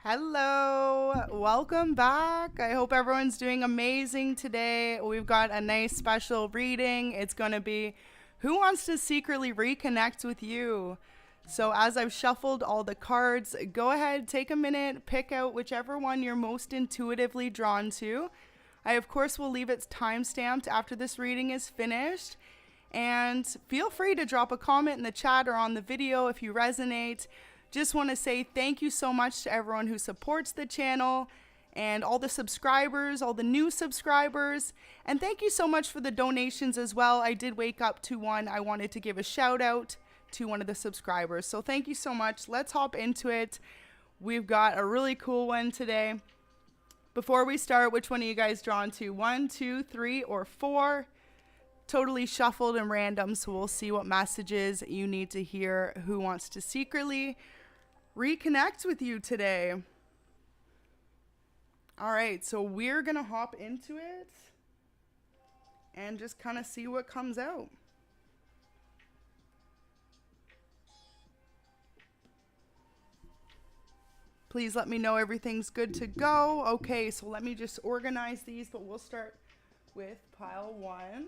Hello, welcome back. I hope everyone's doing amazing today. We've got a nice special reading. It's going to be Who Wants to Secretly Reconnect with You? So as I've shuffled all the cards, go ahead, take a minute, pick out whichever one you're most intuitively drawn to. I, of course, will leave it timestamped after this reading is finished. And feel free to drop a comment in the chat or on the video if you resonate. Just want to say thank you so much to everyone who supports the channel and all the subscribers, all the new subscribers. And thank you so much for the donations as well. I did wake up to one. I wanted to give a shout out to one of the subscribers. So thank you so much. Let's hop into it. We've got a really cool one today. Before we start, which one are you guys drawn to? 1, 2, 3, or 4? Totally shuffled and random, so we'll see what messages you need to hear. Who wants to secretly reconnect with you today? All right, so we're gonna hop into it and just kind of see what comes out. Please let me know everything's good to go. Okay, so let me just organize these, but we'll start with pile 1.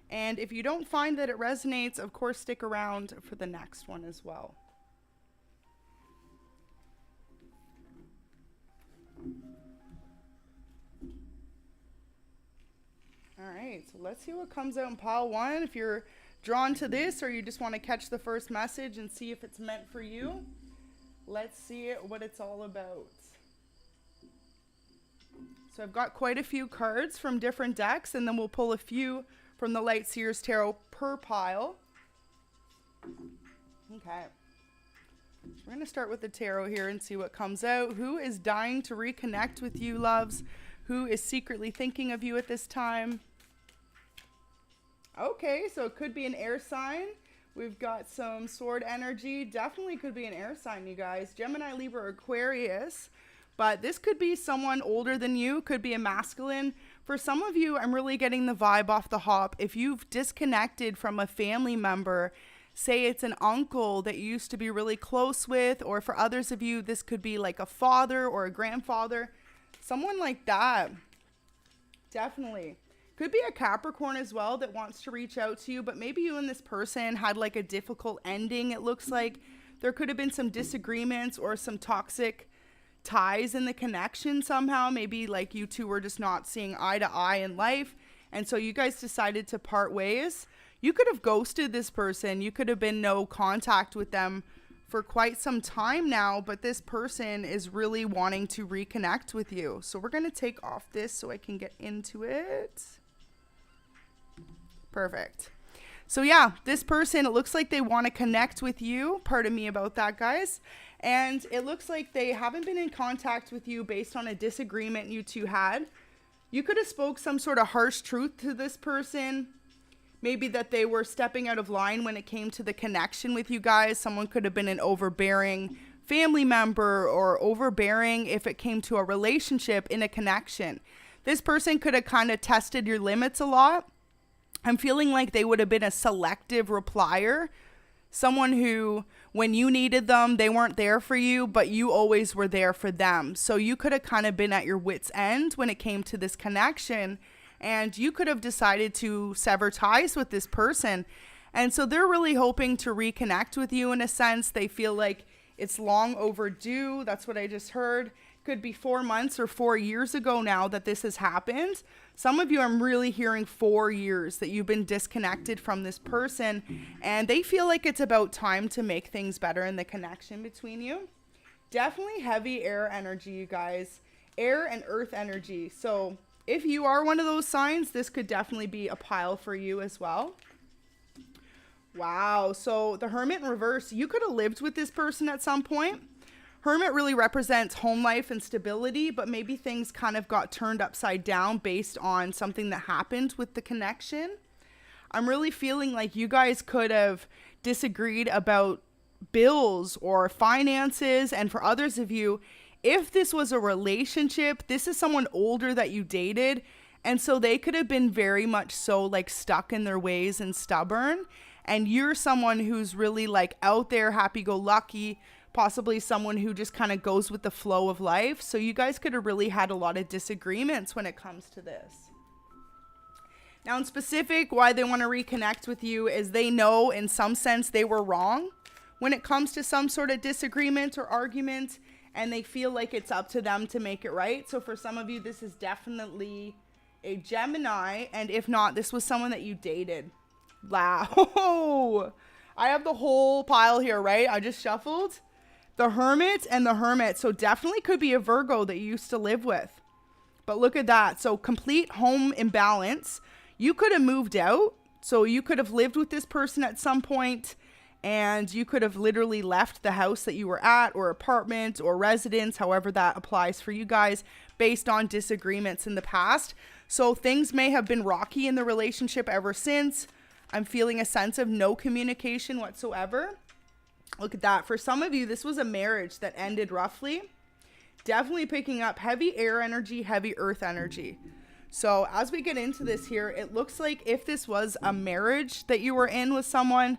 And if you don't find that it resonates, of course, stick around for the next one as well. All right, so let's see what comes out in pile 1. If you're drawn to this or you just want to catch the first message and see if it's meant for you, let's see what it's all about. So I've got quite a few cards from different decks, and then we'll pull a few from the Light Seers Tarot per pile. Okay. So we're going to start with the tarot here and see what comes out. Who is dying to reconnect with you, loves? Who is secretly thinking of you at this time? Okay, so it could be an air sign. We've got some sword energy. Definitely could be an air sign, you guys. Gemini, Libra, Aquarius. But this could be someone older than you, could be a masculine. For some of you, I'm really getting the vibe off the hop. If you've disconnected from a family member, say it's an uncle that you used to be really close with, or for others of you, this could be like a father or a grandfather, someone like that. Definitely. Could be a Capricorn as well that wants to reach out to you, but maybe you and this person had like a difficult ending. It looks like there could have been some disagreements or some toxic ties in the connection somehow. Maybe like you two were just not seeing eye to eye in life, and so you guys decided to part ways. You could have ghosted this person. You could have been no contact with them for quite some time now, but this person is really wanting to reconnect with you. So we're going to take off this so I can get into it. Perfect. So yeah, this person, it looks like they want to connect with you. Pardon me about that, guys. And it looks like they haven't been in contact with you based on a disagreement you two had. You could have spoke some sort of harsh truth to this person. Maybe that they were stepping out of line when it came to the connection with you guys. Someone could have been an overbearing family member or overbearing if it came to a relationship in a connection. This person could have kind of tested your limits a lot. I'm feeling like they would have been a selective replier. Someone who, when you needed them, they weren't there for you, but you always were there for them. So you could have kind of been at your wit's end when it came to this connection, and you could have decided to sever ties with this person. And so they're really hoping to reconnect with you in a sense. They feel like it's long overdue. That's what I just heard. Could be 4 months or 4 years ago now that this has happened. Some of you, I'm really hearing 4 years that you've been disconnected from this person, and they feel like it's about time to make things better in the connection between you. Definitely heavy air energy, you guys. Air and earth energy. So if you are one of those signs, this could definitely be a pile for you as well. Wow. So the Hermit in reverse, you could have lived with this person at some point. Hermit really represents home life and stability, but maybe things kind of got turned upside down based on something that happened with the connection. I'm really feeling like you guys could have disagreed about bills or finances. And for others of you, if this was a relationship, this is someone older that you dated, And so they could have been very much so like stuck in their ways and stubborn. And you're someone who's really like out there, happy-go-lucky, possibly someone who just kind of goes with the flow of life. So you guys could have really had a lot of disagreements when it comes to this. Now, in specific, why they want to reconnect with you is they know in some sense they were wrong when it comes to some sort of disagreement or argument, and they feel like it's up to them to make it right. So for some of you, this is definitely a Gemini, and if not, this was someone that you dated. Wow. I have the whole pile here, right? I just shuffled the Hermit and the Hermit. So definitely could be a Virgo that you used to live with. But look at that. So complete home imbalance. You could have moved out. So you could have lived with this person at some point, and you could have literally left the house that you were at, or apartment or residence, however that applies for you guys, based on disagreements in the past. So things may have been rocky in the relationship ever since. I'm feeling a sense of no communication whatsoever. Look at that. For some of you, this was a marriage that ended roughly. Definitely picking up heavy air energy, heavy earth energy. So as we get into this here, it looks like if this was a marriage that you were in with someone,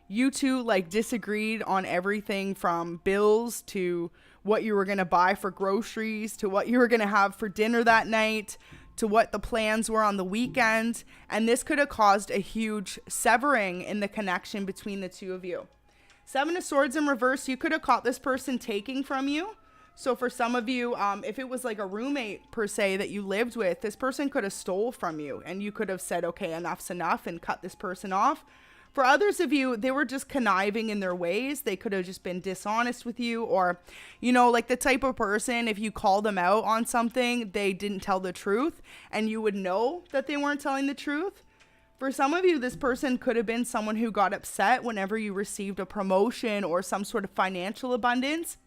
you two like disagreed on everything from bills to what you were going to buy for groceries, to what you were going to have for dinner that night, to what the plans were on the weekend. And this could have caused a huge severing in the connection between the two of you. Seven of Swords in reverse, you could have caught this person taking from you. So for some of you, if it was like a roommate per se that you lived with, this person could have stole from you, and you could have said, okay, enough's enough, and cut this person off. For others of you, they were just conniving in their ways. They could have just been dishonest with you, or, you know, like the type of person, if you call them out on something, they didn't tell the truth, and you would know that they weren't telling the truth. For some of you, this person could have been someone who got upset whenever you received a promotion or some sort of financial abundance.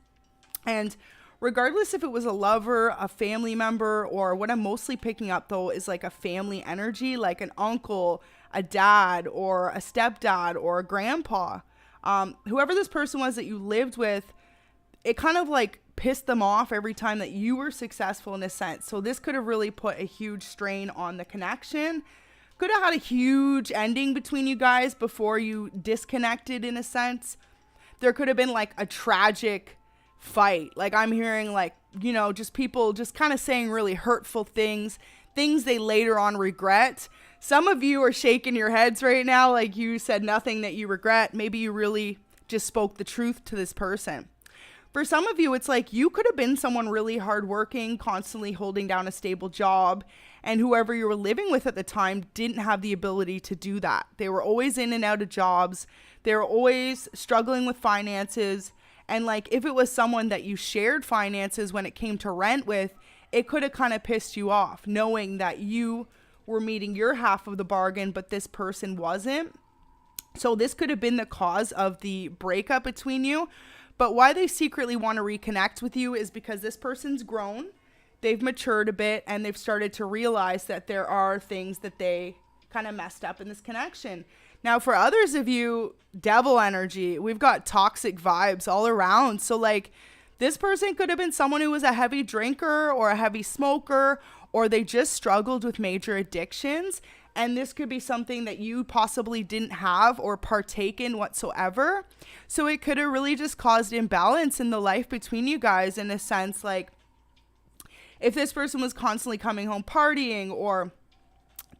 And regardless if it was a lover, a family member, or what I'm mostly picking up though is like a family energy, like an uncle, a dad, or a stepdad, or a grandpa. Whoever this person was that you lived with, it kind of like pissed them off every time that you were successful in a sense. So this could have really put a huge strain on the connection. Could have had a huge ending between you guys before you disconnected in a sense. There could have been like a tragic fight. Like I'm hearing like, you know, just people just kind of saying really hurtful things they later on regret. Some of you are shaking your heads right now like you said nothing that you regret. Maybe you really just spoke the truth to this person. For some of you, it's like you could have been someone really hardworking, constantly holding down a stable job, and whoever you were living with at the time didn't have the ability to do that. They were always in and out of jobs. They were always struggling with finances. And like if it was someone that you shared finances when it came to rent with, it could have kind of pissed you off knowing that you were meeting your half of the bargain, but this person wasn't. So this could have been the cause of the breakup between you. But why they secretly want to reconnect with you is because this person's grown, they've matured a bit, and they've started to realize that there are things that they kind of messed up in this connection. Now, for others of you, devil energy, we've got toxic vibes all around. So like this person could have been someone who was a heavy drinker or a heavy smoker, or they just struggled with major addictions. And this could be something that you possibly didn't have or partake in whatsoever. So it could have really just caused imbalance in the life between you guys in a sense. Like if this person was constantly coming home partying, or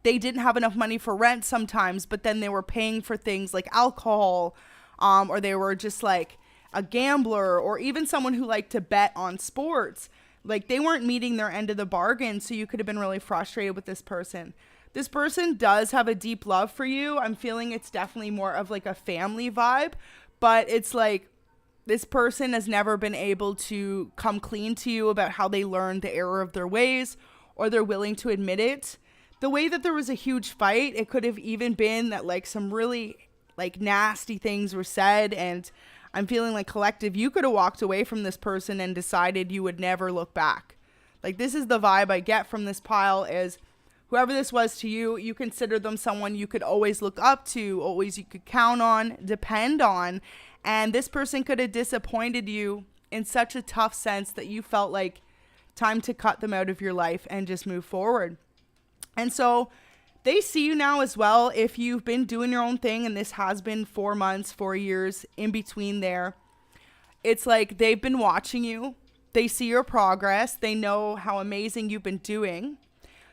they didn't have enough money for rent sometimes, but then they were paying for things like alcohol, or they were just like a gambler, or even someone who liked to bet on sports. Like they weren't meeting their end of the bargain. So you could have been really frustrated with this person. This person does have a deep love for you. I'm feeling it's definitely more of like a family vibe, but it's like this person has never been able to come clean to you about how they learned the error of their ways, or they're willing to admit it. The way that there was a huge fight, it could have even been that like some really like nasty things were said, and I'm feeling like collective, you could have walked away from this person and decided you would never look back. Like this is the vibe I get from this pile is whoever this was to you, you consider them someone you could always look up to, always you could count on, depend on. And this person could have disappointed you in such a tough sense that you felt like time to cut them out of your life and just move forward. And so they see you now as well. If you've been doing your own thing and this has been 4 months, 4 years in between there, it's like they've been watching you. They see your progress. They know how amazing you've been doing.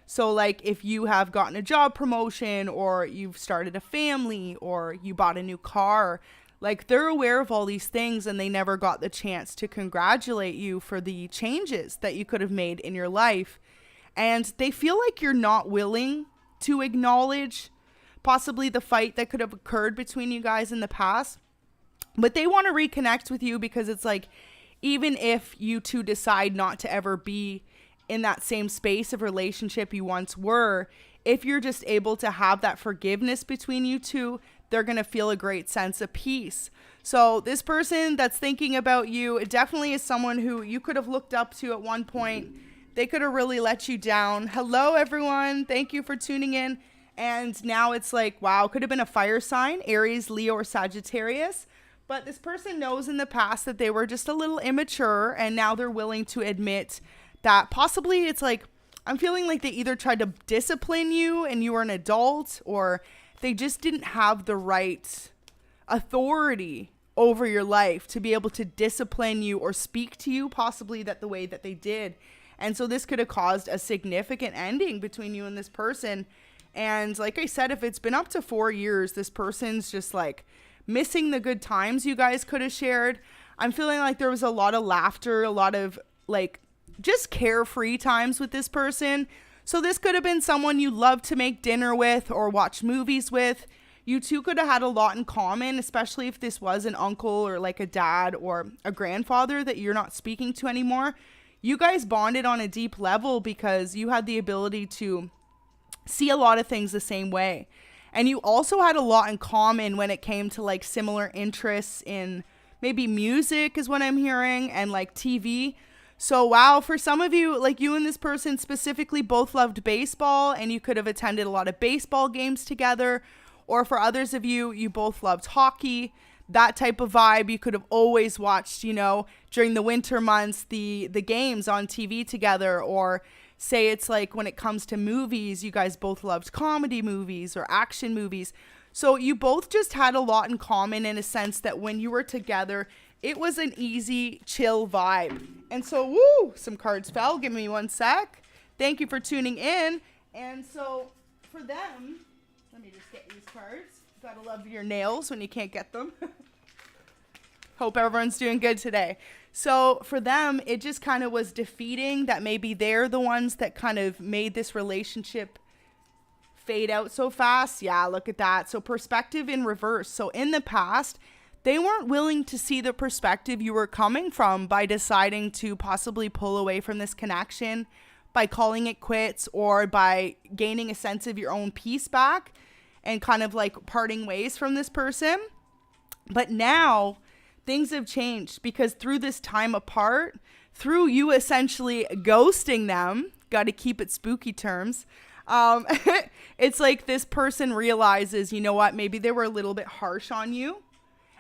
So like if you have gotten a job promotion or you've started a family or you bought a new car, like they're aware of all these things and they never got the chance to congratulate you for the changes that you could have made in your life. And they feel like you're not willing to acknowledge possibly the fight that could have occurred between you guys in the past. But they want to reconnect with you because it's like, even if you two decide not to ever be in that same space of relationship you once were, if you're just able to have that forgiveness between you two, they're going to feel a great sense of peace. So this person that's thinking about you, it definitely is someone who you could have looked up to at one point. They could have really let you down. Hello, everyone. Thank you for tuning in. And now it's like, wow, could have been a fire sign, Aries, Leo, or Sagittarius. But this person knows in the past that they were just a little immature, and now they're willing to admit that possibly it's like, I'm feeling like they either tried to discipline you and you were an adult, or they just didn't have the right authority over your life to be able to discipline you or speak to you possibly that the way that they did. And so this could have caused a significant ending between you and this person. And like I said, if it's been up to 4 years, this person's just like missing the good times you guys could have shared. I'm feeling like there was a lot of laughter, a lot of like just carefree times with this person. So this could have been someone you loved to make dinner with or watch movies with. You two could have had a lot in common, especially if this was an uncle or like a dad or a grandfather that you're not speaking to anymore. You guys bonded on a deep level because you had the ability to see a lot of things the same way. And you also had a lot in common when it came to like similar interests in maybe music is what I'm hearing, and like TV. So wow, for some of you, like you and this person specifically both loved baseball and you could have attended a lot of baseball games together. Or for others of you, you both loved hockey, that type of vibe. You could have always watched, you know, during the winter months, the games on TV together. Or say it's like when it comes to movies, you guys both loved comedy movies or action movies. So you both just had a lot in common in a sense that when you were together, it was an easy, chill vibe. And so, woo, some cards fell. Give me 1 sec. Thank you for tuning in. And so for them, let me just get these cards. Gotta love your nails when you can't get them. Hope everyone's doing good today. So for them, it just kind of was defeating that maybe they're the ones that kind of made this relationship fade out so fast. Yeah, look at that. So perspective in reverse. So in the past, they weren't willing to see the perspective you were coming from by deciding to possibly pull away from this connection, by calling it quits, or by gaining a sense of your own peace back and kind of like parting ways from this person. But now things have changed because through this time apart, through you essentially ghosting them, got to keep it spooky terms, it's like this person realizes, you know what, maybe they were a little bit harsh on you.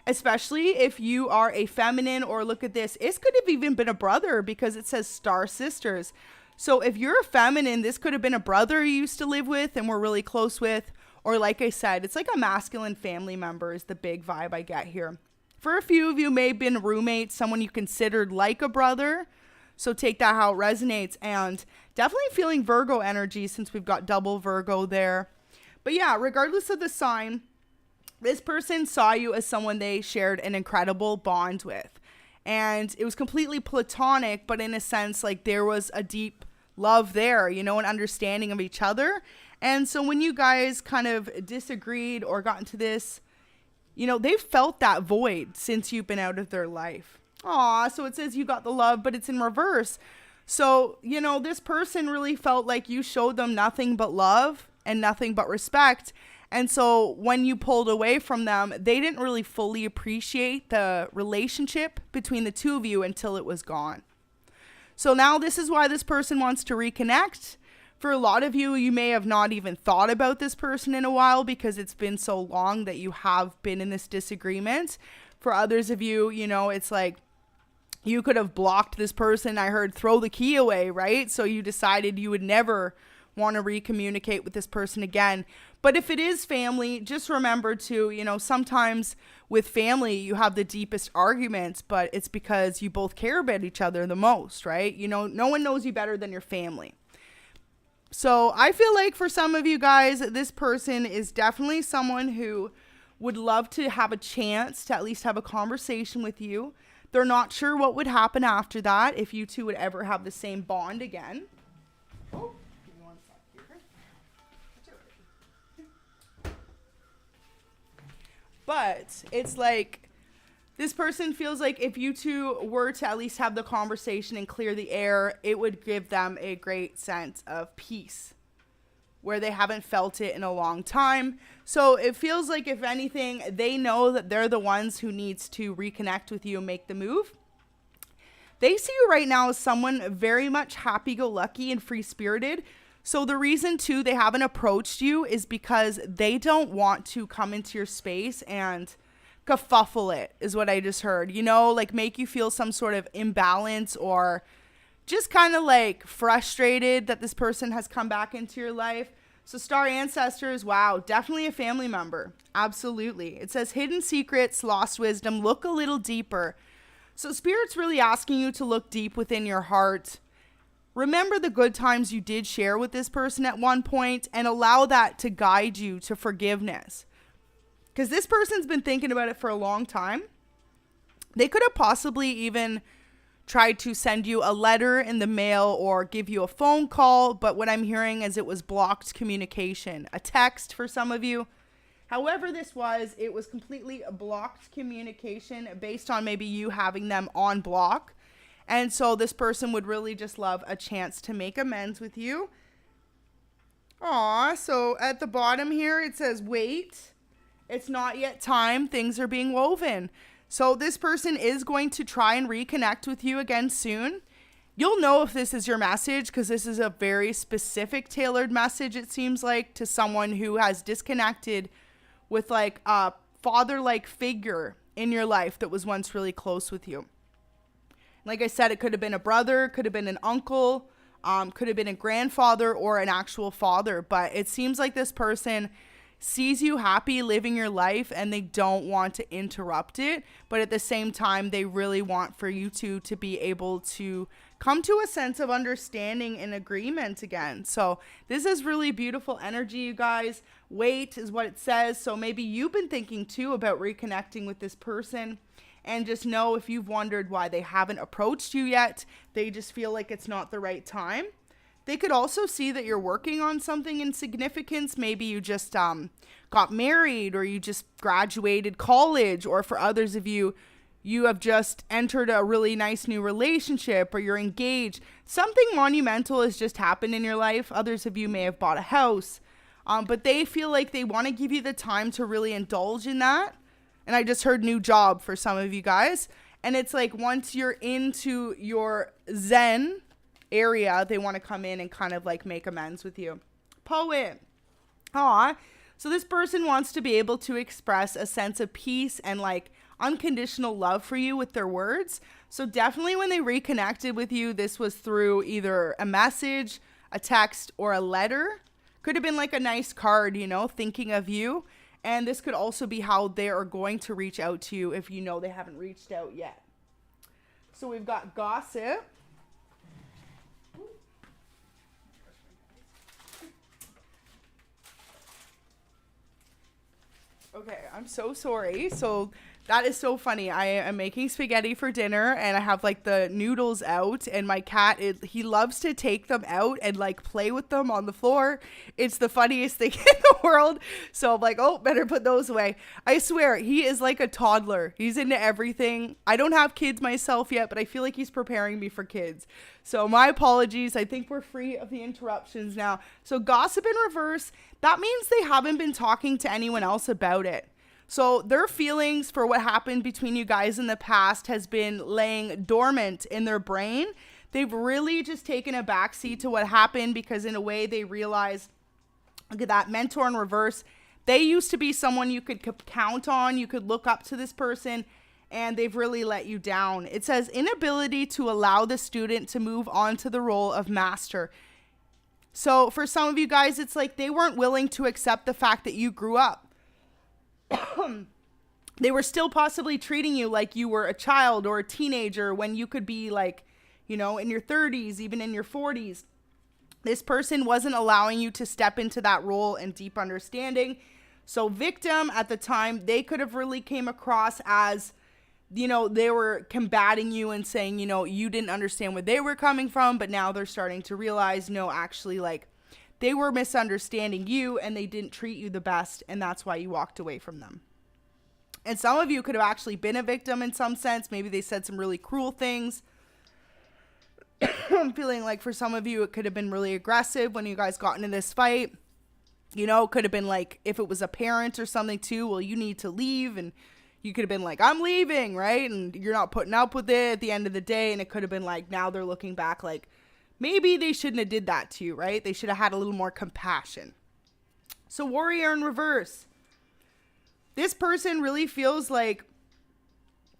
Especially if you are a feminine, or look at this, this could have even been a brother because it says star sisters. So if you're a feminine, this could have been a brother you used to live with and were really close with. Or like I said, it's like a masculine family member is the big vibe I get here. For a few of you, may have been roommates, someone you considered like a brother. So take that how it resonates. And definitely feeling Virgo energy since we've got double Virgo there. But yeah, regardless of the sign, this person saw you as someone they shared an incredible bond with. And it was completely platonic, but in a sense, like there was a deep love there, you know, an understanding of each other. And so when you guys kind of disagreed or got into this, you know, they've felt that void since you've been out of their life. Aw, so it says you got the love, but it's in reverse. So, you know, this person really felt like you showed them nothing but love and nothing but respect. And so when you pulled away from them, they didn't really fully appreciate the relationship between the two of you until it was gone. So now this is why this person wants to reconnect. For a lot of you, you may have not even thought about this person in a while because it's been so long that you have been in this disagreement. For others of you, you know, it's like you could have blocked this person. I heard throw the key away, right? So you decided you would never want to recommunicate with this person again. But if it is family, just remember to, you know, sometimes with family, you have the deepest arguments, but it's because you both care about each other the most, right? You know, no one knows you better than your family. So I feel like for some of you guys, this person is definitely someone who would love to have a chance to at least have a conversation with you. They're not sure what would happen after that, if you two would ever have the same bond again. Oh, give me one sec here. But it's like, this person feels like if you two were to at least have the conversation and clear the air, it would give them a great sense of peace where they haven't felt it in a long time. So it feels like, if anything, they know that they're the ones who needs to reconnect with you and make the move. They see you right now as someone very much happy-go-lucky and free-spirited. So the reason, too, they haven't approached you is because they don't want to come into your space and kerfuffle it, is what I just heard. You know, like make you feel some sort of imbalance or just kind of like frustrated that this person has come back into your life. So star ancestors, wow, definitely a family member. Absolutely. It says hidden secrets, lost wisdom, look a little deeper. So Spirit's really asking you to look deep within your heart. Remember the good times you did share with this person at one point and allow that to guide you to forgiveness. Because this person's been thinking about it for a long time. They could have possibly even tried to send you a letter in the mail or give you a phone call, but what I'm hearing is it was blocked communication. A text for some of you. However this was, it was completely blocked communication based on maybe you having them on block. And so this person would really just love a chance to make amends with you. Aw, so at the bottom here it says wait. It's not yet time. Things are being woven. So this person is going to try and reconnect with you again soon. You'll know if this is your message because this is a very specific tailored message, it seems like, to someone who has disconnected with like a father-like figure in your life that was once really close with you. Like I said, it could have been a brother, could have been an uncle, could have been a grandfather or an actual father. But it seems like this person sees you happy living your life and they don't want to interrupt it, but at the same time they really want for you two to be able to come to a sense of understanding and agreement again. So this is really beautiful energy, you guys. Wait is what it says. So maybe you've been thinking too about reconnecting with this person, and just know if you've wondered why they haven't approached you yet, they just feel like it's not the right time. They could also see that you're working on something in significance. Maybe you just got married, or you just graduated college, or for others of you, you have just entered a really nice new relationship, or you're engaged. Something monumental has just happened in your life. Others of you may have bought a house, but they feel like they want to give you the time to really indulge in that. And I just heard new job for some of you guys. And it's like once you're into your Zen area, they want to come in and kind of like make amends with you. Poet. Aw. So this person wants to be able to express a sense of peace and like unconditional love for you with their words. So definitely when they reconnected with you, this was through either a message, a text, or a letter. Could have been like a nice card, you know, thinking of you. And this could also be how they are going to reach out to you if you know they haven't reached out yet. So we've got gossip. Okay, I'm so sorry. So that is so funny. I am making spaghetti for dinner and I have like the noodles out, and my cat, he loves to take them out and like play with them on the floor. It's the funniest thing in the world. So I'm like, oh, better put those away. I swear, he is like a toddler. He's into everything. I don't have kids myself yet, but I feel like he's preparing me for kids. So my apologies. I think we're free of the interruptions now. So gossip in reverse, that means they haven't been talking to anyone else about it. So their feelings for what happened between you guys in the past has been laying dormant in their brain. They've really just taken a backseat to what happened because in a way they realize, look at that, mentor in reverse. They used to be someone you could count on. You could look up to this person, and they've really let you down. It says inability to allow the student to move on to the role of master. So for some of you guys, it's like they weren't willing to accept the fact that you grew up. They were still possibly treating you like you were a child or a teenager when you could be like, you know, in your 30s, even in your 40s. This person wasn't allowing you to step into that role and deep understanding. So victim at the time, they could have really came across as, you know, they were combating you and saying, you know, you didn't understand where they were coming from, but now they're starting to realize, no, actually, like, they were misunderstanding you and they didn't treat you the best, and that's why you walked away from them. And some of you could have actually been a victim in some sense. Maybe they said some really cruel things. I'm feeling like for some of you, it could have been really aggressive when you guys got into this fight. You know, it could have been like, if it was a parent or something too, well, you need to leave. And you could have been like, I'm leaving, right? And you're not putting up with it at the end of the day. And it could have been like, now they're looking back like, maybe they shouldn't have did that to you, right? They should have had a little more compassion. So warrior in reverse. This person really feels like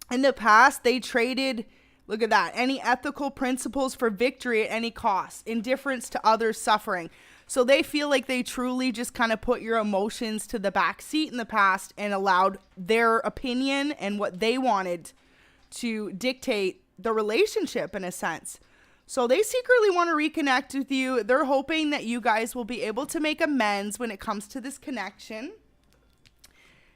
in the past, they traded, look at that, any ethical principles for victory at any cost, indifference to others' suffering. So they feel like they truly just kind of put your emotions to the back seat in the past and allowed their opinion and what they wanted to dictate the relationship in a sense. So they secretly want to reconnect with you. They're hoping that you guys will be able to make amends when it comes to this connection.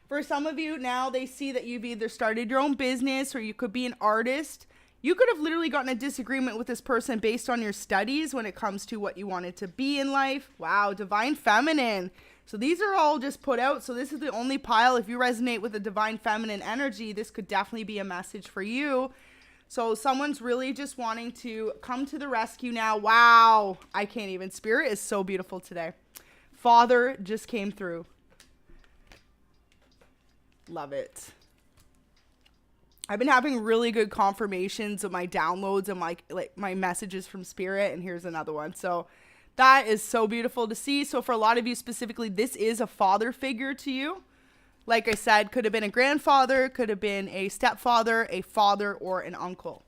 For some of you now, they see that you've either started your own business or you could be an artist. You could have literally gotten a disagreement with this person based on your studies when it comes to what you wanted to be in life. Wow, divine feminine. So these are all just put out. So this is the only pile. If you resonate with the divine feminine energy, this could definitely be a message for you. So someone's really just wanting to come to the rescue now. Wow, I can't even. Spirit is so beautiful today. Father just came through. Love it. I've been having really good confirmations of my downloads and my messages from Spirit, and here's another one. So that is so beautiful to see. So for a lot of you specifically, this is a father figure to you. Like I said, could have been a grandfather, could have been a stepfather, a father, or an uncle.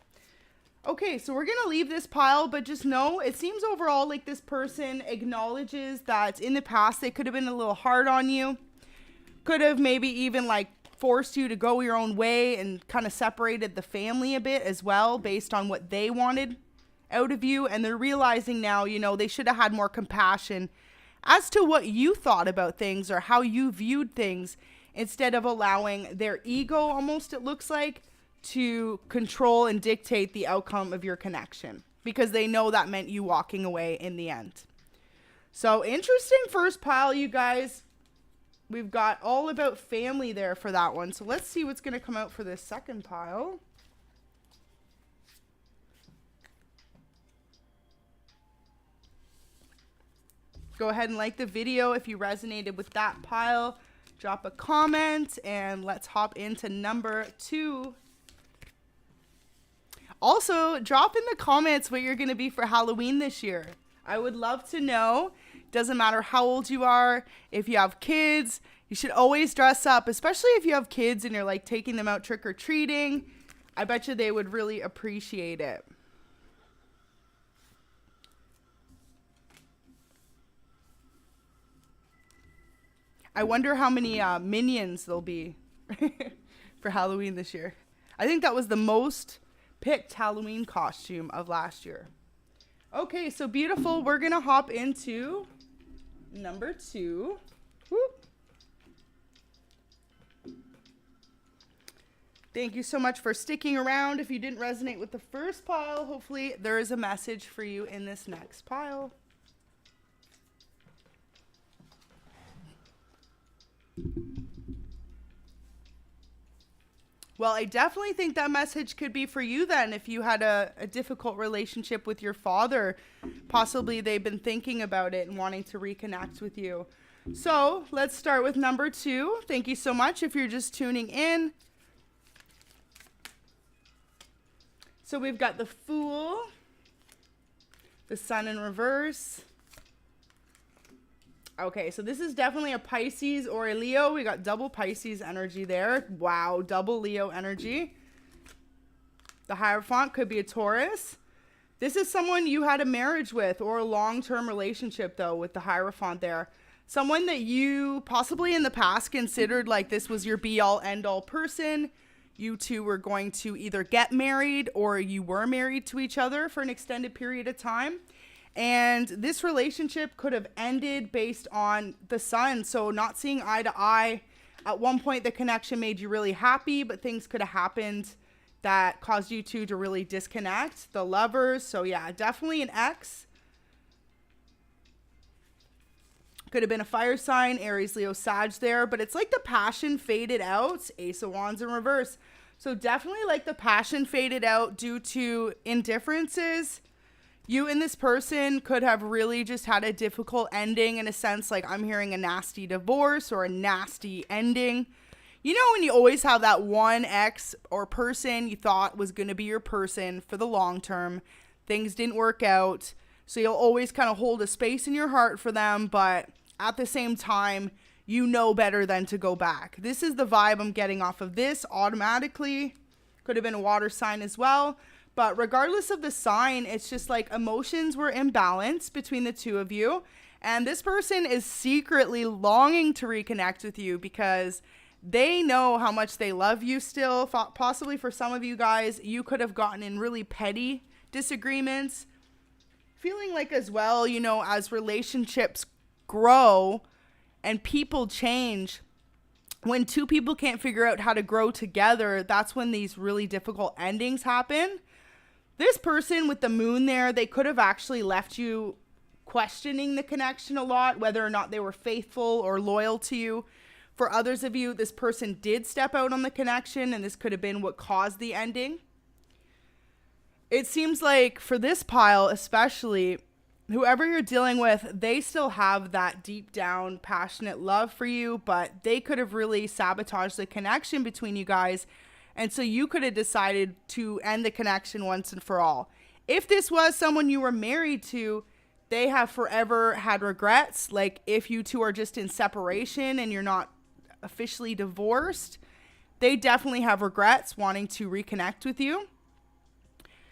Okay, so we're going to leave this pile, but just know it seems overall like this person acknowledges that in the past they could have been a little hard on you. Could have maybe even like forced you to go your own way and kind of separated the family a bit as well based on what they wanted out of you. And they're realizing now, you know, they should have had more compassion as to what you thought about things or how you viewed things instead of allowing their ego, almost it looks like, to control and dictate the outcome of your connection because they know that meant you walking away in the end. So interesting first pile, you guys. We've got all about family there for that one. So let's see what's going to come out for this second pile. Go ahead and like the video if you resonated with that pile. Drop a comment and let's hop into number 2. Also, drop in the comments what you're going to be for Halloween this year. I would love to know. Doesn't matter how old you are. If you have kids, you should always dress up, especially if you have kids and you're like taking them out trick-or-treating. I bet you they would really appreciate it. I wonder how many minions there'll be for Halloween this year. I think that was the most picked Halloween costume of last year. Okay, so beautiful. We're going to hop into number 2. Whoop. Thank you so much for sticking around. If you didn't resonate with the first pile, hopefully there is a message for you in this next pile. Well, I definitely think that message could be for you then if you had a difficult relationship with your father. Possibly they've been thinking about it and wanting to reconnect with you. So let's start with number 2. Thank you so much if you're just tuning in. So we've got the Fool, the Sun in reverse. Okay, so this is definitely a Pisces or a Leo. We got double Pisces energy there. Wow, double Leo energy. The Hierophant could be a Taurus. This is someone you had a marriage with or a long-term relationship, though, with the Hierophant there. Someone that you possibly in the past considered like this was your be-all, end-all person. You two were going to either get married or you were married to each other for an extended period of time. And this relationship could have ended based on the sun. So not seeing eye to eye. At one point, the connection made you really happy, but things could have happened that caused you two to really disconnect. The Lovers. So yeah, definitely an ex. Could have been a fire sign, Aries, Leo, Sag there, but it's like the passion faded out. Ace of Wands in reverse. So definitely like the passion faded out due to indifferences. You and this person could have really just had a difficult ending in a sense, like I'm hearing a nasty divorce or a nasty ending. You know, when you always have that one ex or person you thought was going to be your person for the long term, things didn't work out. So you'll always kind of hold a space in your heart for them, but at the same time, you know better than to go back. This is the vibe I'm getting off of this automatically. Could have been a water sign as well. But regardless of the sign, it's just like emotions were imbalanced between the two of you. And this person is secretly longing to reconnect with you because they know how much they love you still. Possibly for some of you guys, you could have gotten in really petty disagreements. Feeling like as well, you know, as relationships grow and people change, when two people can't figure out how to grow together, that's when these really difficult endings happen. This person with the moon there, they could have actually left you questioning the connection a lot, whether or not they were faithful or loyal to you. For others of you, this person did step out on the connection, and this could have been what caused the ending. It seems like for this pile especially, whoever you're dealing with, they still have that deep down passionate love for you, but they could have really sabotaged the connection between you guys. And so you could have decided to end the connection once and for all. If this was someone you were married to, they have forever had regrets. Like if you two are just in separation and you're not officially divorced, they definitely have regrets wanting to reconnect with you.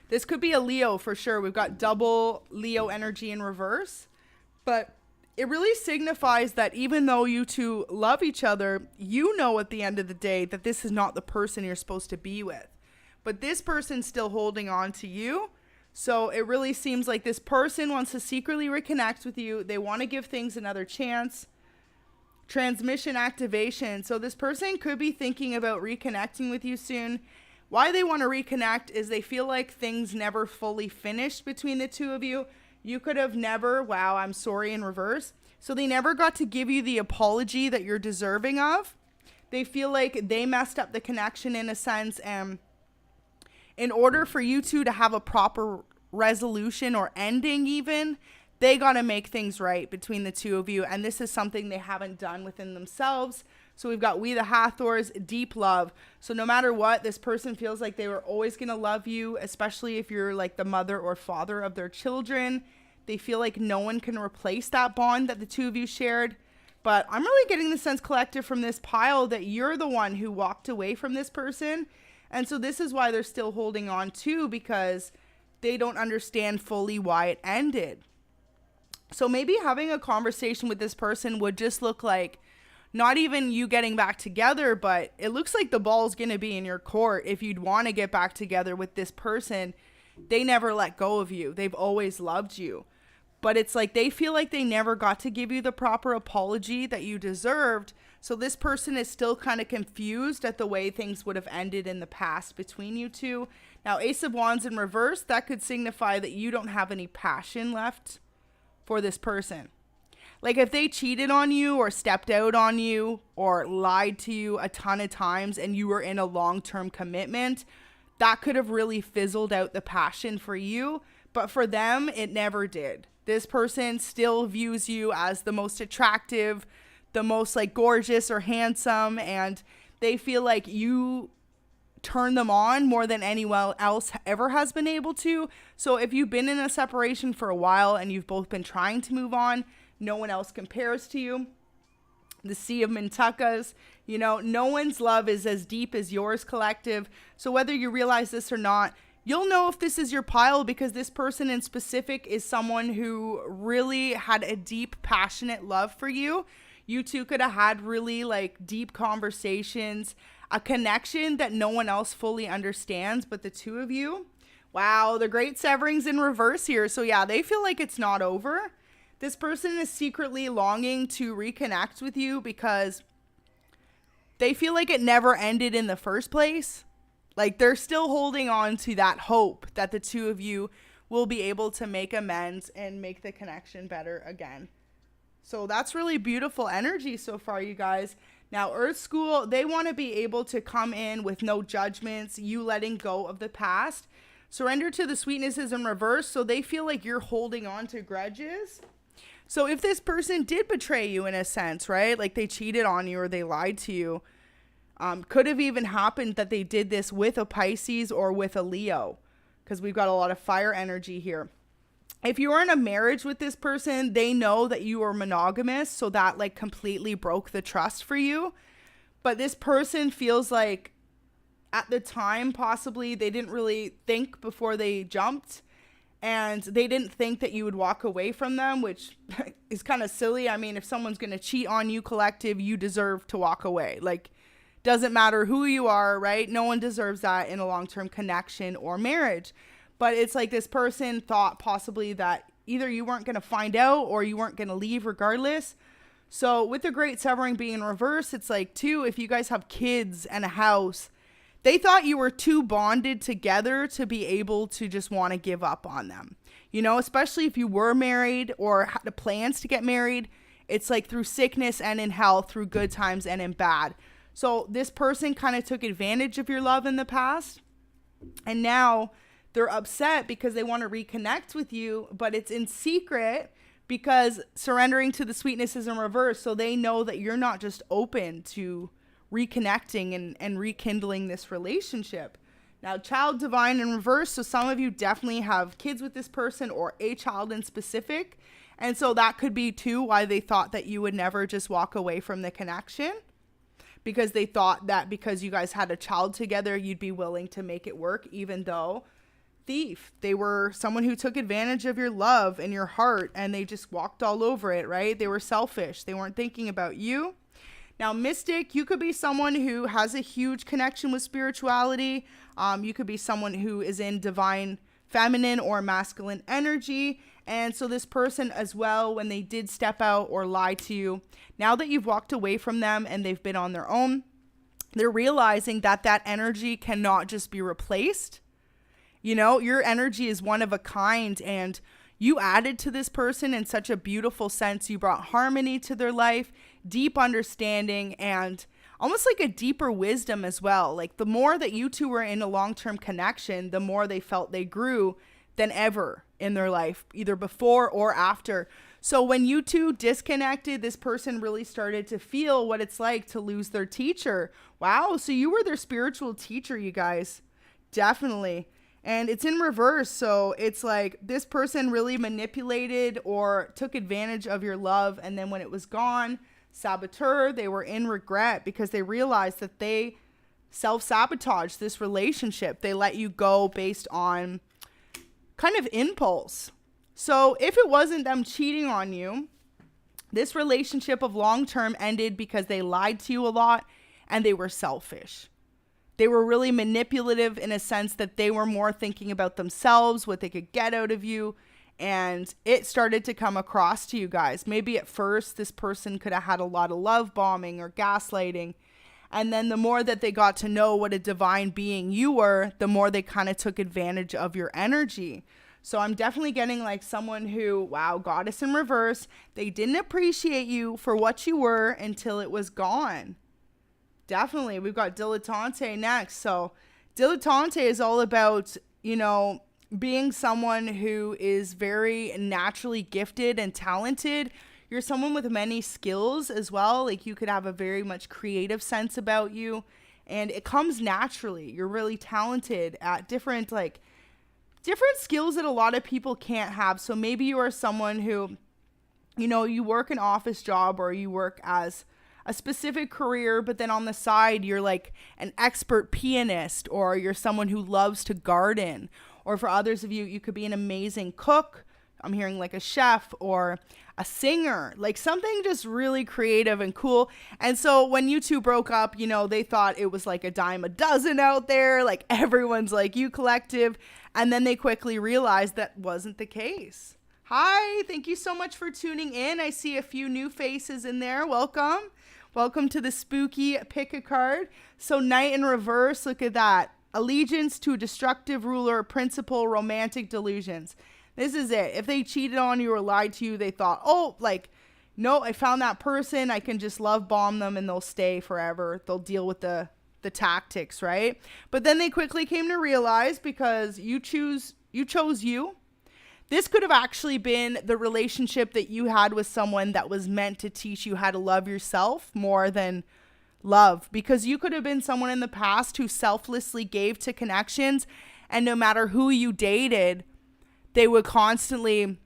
This could be a Leo for sure. We've got double Leo energy in reverse. But it really signifies that even though you two love each other, you know at the end of the day that this is not the person you're supposed to be with. But this person's still holding on to you. So it really seems like this person wants to secretly reconnect with you. They want to give things another chance. Transmission activation. So this person could be thinking about reconnecting with you soon. Why they want to reconnect is they feel like things never fully finished between the two of you. You could have never, wow, I'm sorry in reverse. So they never got to give you the apology that you're deserving of. They feel like they messed up the connection in a sense. And in order for you two to have a proper resolution or ending even, they got to make things right between the two of you. And this is something they haven't done within themselves. So we've got We the Hathors, deep love. So no matter what, this person feels like they were always going to love you, especially if you're like the mother or father of their children. They feel like no one can replace that bond that the two of you shared. But I'm really getting the sense collective from this pile that you're the one who walked away from this person. And so this is why they're still holding on too, because they don't understand fully why it ended. So maybe having a conversation with this person would just look like not even you getting back together, but it looks like the ball's going to be in your court if you'd want to get back together with this person. They never let go of you. They've always loved you. But it's like they feel like they never got to give you the proper apology that you deserved. So this person is still kind of confused at the way things would have ended in the past between you two. Now, Ace of Wands in reverse, that could signify that you don't have any passion left for this person. Like if they cheated on you or stepped out on you or lied to you a ton of times and you were in a long-term commitment, that could have really fizzled out the passion for you. But for them, it never did. This person still views you as the most attractive, the most like gorgeous or handsome, and they feel like you turn them on more than anyone else ever has been able to. So if you've been in a separation for a while and you've both been trying to move on, no one else compares to you. The Sea of Mintuckas, you know, no one's love is as deep as yours, collective. So whether you realize this or not, You'll know if this is your pile because this person in specific is someone who really had a deep, passionate love for you. You two could have had really like deep conversations, a connection that no one else fully understands but the two of you. Wow, the great severing's in reverse here. So yeah, they feel like it's not over. This person is secretly longing to reconnect with you because they feel like it never ended in the first place. Like they're still holding on to that hope that the two of you will be able to make amends and make the connection better again. So that's really beautiful energy so far, you guys. Now, Earth School, they want to be able to come in with no judgments, you letting go of the past. Surrender to the sweetness is in reverse, so they feel like you're holding on to grudges. So if this person did betray you in a sense, right? Like they cheated on you or they lied to you. Could have even happened that they did this with a Pisces or with a Leo, because we've got a lot of fire energy here. If you were in a marriage with this person, they know that you are monogamous, so that like completely broke the trust for you. But this person feels like at the time, possibly they didn't really think before they jumped, and they didn't think that you would walk away from them, which is kind of silly. I mean, if someone's going to cheat on you, collective, you deserve to walk away. Like, doesn't matter who you are, right? No one deserves that in a long-term connection or marriage. But it's like this person thought possibly that either you weren't going to find out or you weren't going to leave regardless. So with the great severing being in reverse, it's like, too, if you guys have kids and a house, they thought you were too bonded together to be able to just want to give up on them. You know, especially if you were married or had plans to get married, it's like through sickness and in health, through good times and in bad. So this person kind of took advantage of your love in the past, and now they're upset because they want to reconnect with you, but it's in secret because surrendering to the sweetness is in reverse. So they know that you're not just open to reconnecting and rekindling this relationship. Now, child divine in reverse. So some of you definitely have kids with this person or a child in specific. And so that could be too why they thought that you would never just walk away from the connection, because they thought that because you guys had a child together, you'd be willing to make it work, even though thief, they were someone who took advantage of your love and your heart, and they just walked all over it, right? They were selfish. They weren't thinking about you. Now, mystic, you could be someone who has a huge connection with spirituality. You could be someone who is in divine feminine or masculine energy. And so this person as well, when they did step out or lie to you, now that you've walked away from them and they've been on their own, they're realizing that that energy cannot just be replaced. You know, your energy is one of a kind, and you added to this person in such a beautiful sense. You brought harmony to their life, deep understanding, and almost like a deeper wisdom as well. Like the more that you two were in a long-term connection, the more they felt they grew than ever in their life, either before or after. So when you two disconnected, this person really started to feel what it's like to lose their teacher. Wow, so you were their spiritual teacher, you guys. Definitely. And it's in reverse. So it's like this person really manipulated or took advantage of your love. And then when it was gone, saboteur, they were in regret because they realized that they self-sabotaged this relationship. They let you go based on kind of impulse. So if it wasn't them cheating on you, this relationship of long-term ended because they lied to you a lot and they were selfish. They were really manipulative in a sense that they were more thinking about themselves, what they could get out of you. And it started to come across to you guys. Maybe at first this person could have had a lot of love bombing or gaslighting. And then the more that they got to know what a divine being you were, the more they kind of took advantage of your energy. So I'm definitely getting like someone who, wow, goddess in reverse. They didn't appreciate you for what you were until it was gone. Definitely. We've got dilettante next. So dilettante is all about, you know, being someone who is very naturally gifted and talented. You're someone with many skills as well. Like you could have a very much creative sense about you, and it comes naturally. You're really talented at different skills that a lot of people can't have. So maybe you are someone who, you know, you work an office job or you work as a specific career, but then on the side, you're like an expert pianist, or you're someone who loves to garden. Or for others of you, you could be an amazing cook. I'm hearing like a chef or a singer, like something just really creative and cool. And so when you two broke up, you know, they thought it was like a dime a dozen out there, like everyone's like you collective. And then they quickly realized that wasn't the case. Hi, thank you so much for tuning in. I see a few new faces in there. Welcome. Welcome to the spooky pick a card. So Knight in reverse, look at that. Allegiance to a destructive ruler, principle, romantic delusions. This is it. If they cheated on you or lied to you, they thought, oh, like, no, I found that person. I can just love bomb them and they'll stay forever. They'll deal with the tactics, right? But then they quickly came to realize, because you chose you. This could have actually been the relationship that you had with someone that was meant to teach you how to love yourself more than love, because you could have been someone in the past who selflessly gave to connections, and no matter who you dated, they would constantly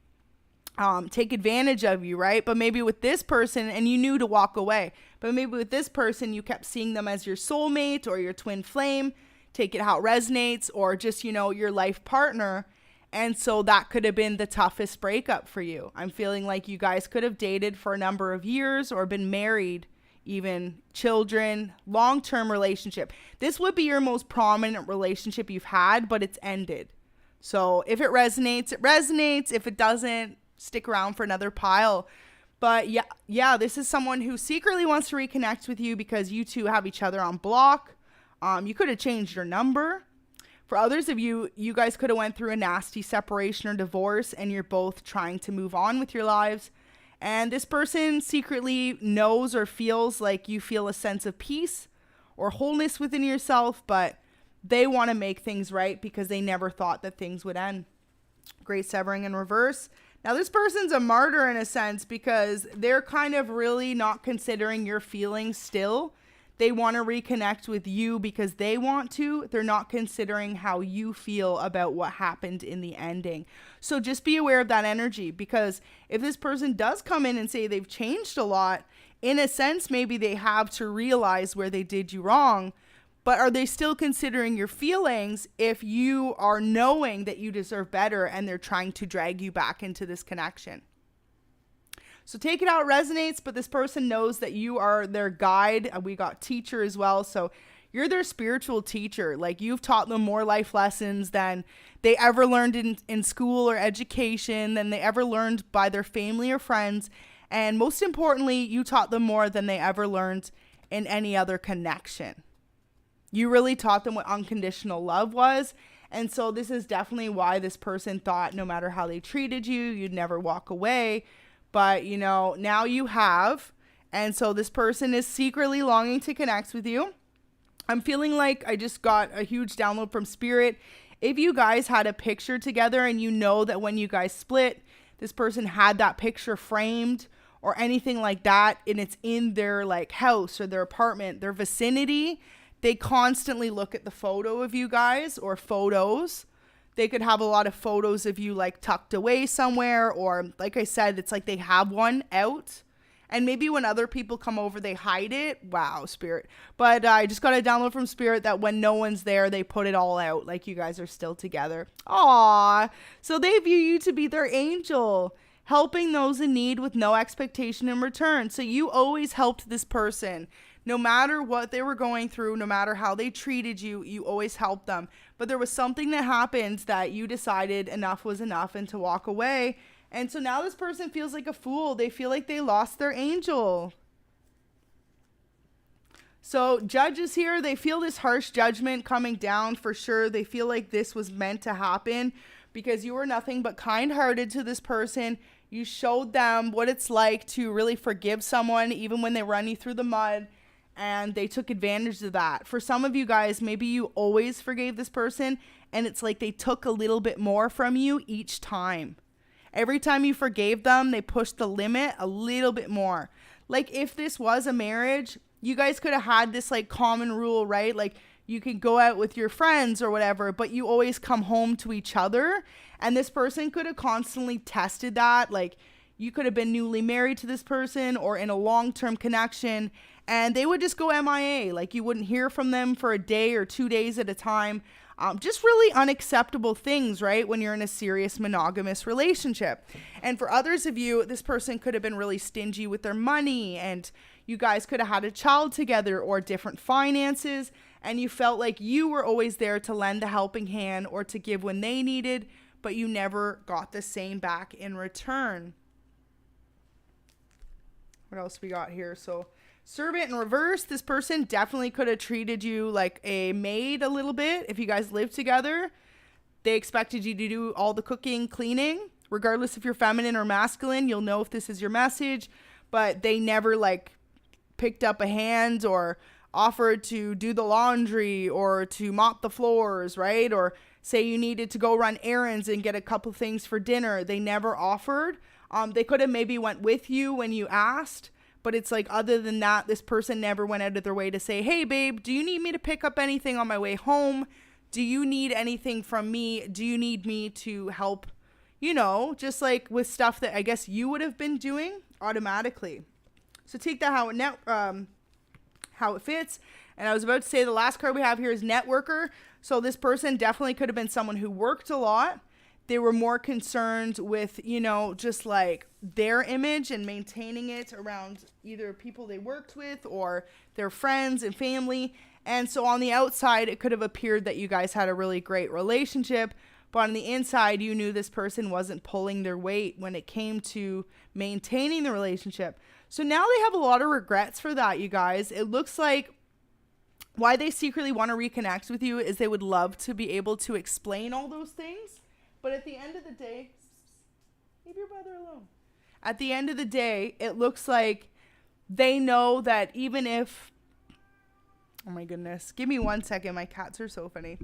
take advantage of you, right? But maybe with this person, and you knew to walk away, but maybe with this person, you kept seeing them as your soulmate or your twin flame, take it how it resonates, or just, you know, your life partner. And so that could have been the toughest breakup for you. I'm feeling like you guys could have dated for a number of years or been married, even children, long-term relationship. This would be your most prominent relationship you've had, but it's ended. So if it resonates, it resonates. If it doesn't, stick around for another pile. But yeah, this is someone who secretly wants to reconnect with you because you two have each other on block. You could have changed your number. For others of you, you guys could have went through a nasty separation or divorce, and you're both trying to move on with your lives. And this person secretly knows or feels like you feel a sense of peace or wholeness within yourself, but they want to make things right because they never thought that things would end. Great severing in reverse. Now, this person's a martyr in a sense because they're kind of really not considering your feelings still. They want to reconnect with you because they want to. They're not considering how you feel about what happened in the ending. So just be aware of that energy, because if this person does come in and say they've changed a lot, in a sense, maybe they have to realize where they did you wrong. But are they still considering your feelings if you are knowing that you deserve better and they're trying to drag you back into this connection? So take it how it resonates, but this person knows that you are their guide. We got teacher as well. So you're their spiritual teacher. Like, you've taught them more life lessons than they ever learned in school or education, than they ever learned by their family or friends. And most importantly, you taught them more than they ever learned in any other connection. You really taught them what unconditional love was. And so this is definitely why this person thought no matter how they treated you, you'd never walk away. But, you know, now you have. And so this person is secretly longing to connect with you. I'm feeling like I just got a huge download from Spirit. If you guys had a picture together and you know that when you guys split, this person had that picture framed or anything like that, and it's in their like house or their apartment, their vicinity, they constantly look at the photo of you guys or photos. They could have a lot of photos of you like tucked away somewhere, or like I said, it's like they have one out, and maybe when other people come over, they hide it. Wow, Spirit. But I just got a download from Spirit that when no one's there, they put it all out, like you guys are still together. Aww. So they view you to be their angel, helping those in need with no expectation in return. So you always helped this person. No matter what they were going through, no matter how they treated you, you always helped them. But there was something that happened that you decided enough was enough and to walk away. And so now this person feels like a fool. They feel like they lost their angel. So judges here, they feel this harsh judgment coming down for sure. They feel like this was meant to happen because you were nothing but kind-hearted to this person. You showed them what it's like to really forgive someone even when they run you through the mud. And they took advantage of that. For some of you guys, maybe you always forgave this person, and it's like they took a little bit more from you each time. Every time you forgave them, they pushed the limit a little bit more. Like, if this was a marriage, you guys could have had this like common rule, right? Like, you can go out with your friends or whatever, but you always come home to each other. And this person could have constantly tested that. Like, you could have been newly married to this person or in a long-term connection, and they would just go MIA. Like, you wouldn't hear from them for a day or 2 days at a time. Just really unacceptable things, right? When you're in a serious monogamous relationship. And for others of you, this person could have been really stingy with their money, and you guys could have had a child together or different finances, and you felt like you were always there to lend a helping hand or to give when they needed, but you never got the same back in return. What else we got here? So, servant in reverse, this person definitely could have treated you like a maid a little bit. If you guys lived together, they expected you to do all the cooking, cleaning, regardless if you're feminine or masculine. You'll know if this is your message, but they never like picked up a hand or offered to do the laundry or to mop the floors, right? Or say you needed to go run errands and get a couple things for dinner. They never offered. They could have maybe went with you when you asked, but it's like, other than that, this person never went out of their way to say, hey babe, do you need me to pick up anything on my way home? Do you need anything from me? Do you need me to help? You know, just like with stuff that I guess you would have been doing automatically. So take that how it fits. And I was about to say the last card we have here is networker. So this person definitely could have been someone who worked a lot. They were more concerned with, you know, just like their image and maintaining it around either people they worked with or their friends and family. And so on the outside, it could have appeared that you guys had a really great relationship. But on the inside, you knew this person wasn't pulling their weight when it came to maintaining the relationship. So now they have a lot of regrets for that, you guys. It looks like why they secretly want to reconnect with you is they would love to be able to explain all those things. But at the end of the day, leave your brother alone. At the end of the day, it looks like they know that even if, oh my goodness, give me 1 second. My cats are so funny.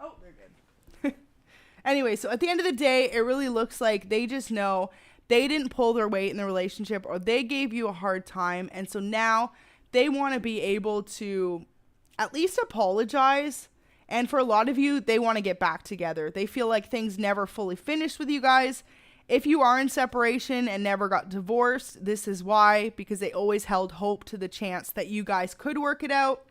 Oh, they're good. Anyway, so at the end of the day, it really looks like they just know they didn't pull their weight in the relationship, or they gave you a hard time. And so now they want to be able to at least apologize. And for a lot of you, they want to get back together. They feel like things never fully finished with you guys. If you are in separation and never got divorced, this is why, because they always held hope to the chance that you guys could work it out.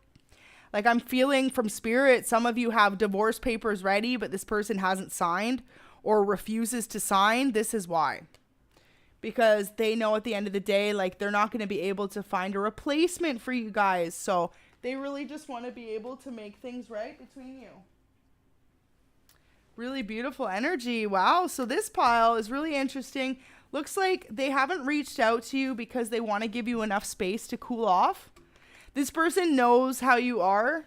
Like, I'm feeling from spirit, some of you have divorce papers ready, but this person hasn't signed or refuses to sign. This is why. Because they know at the end of the day, like, they're not going to be able to find a replacement for you guys. So they really just want to be able to make things right between you. Really beautiful energy. Wow. So this pile is really interesting. Looks like they haven't reached out to you because they want to give you enough space to cool off. This person knows how you are,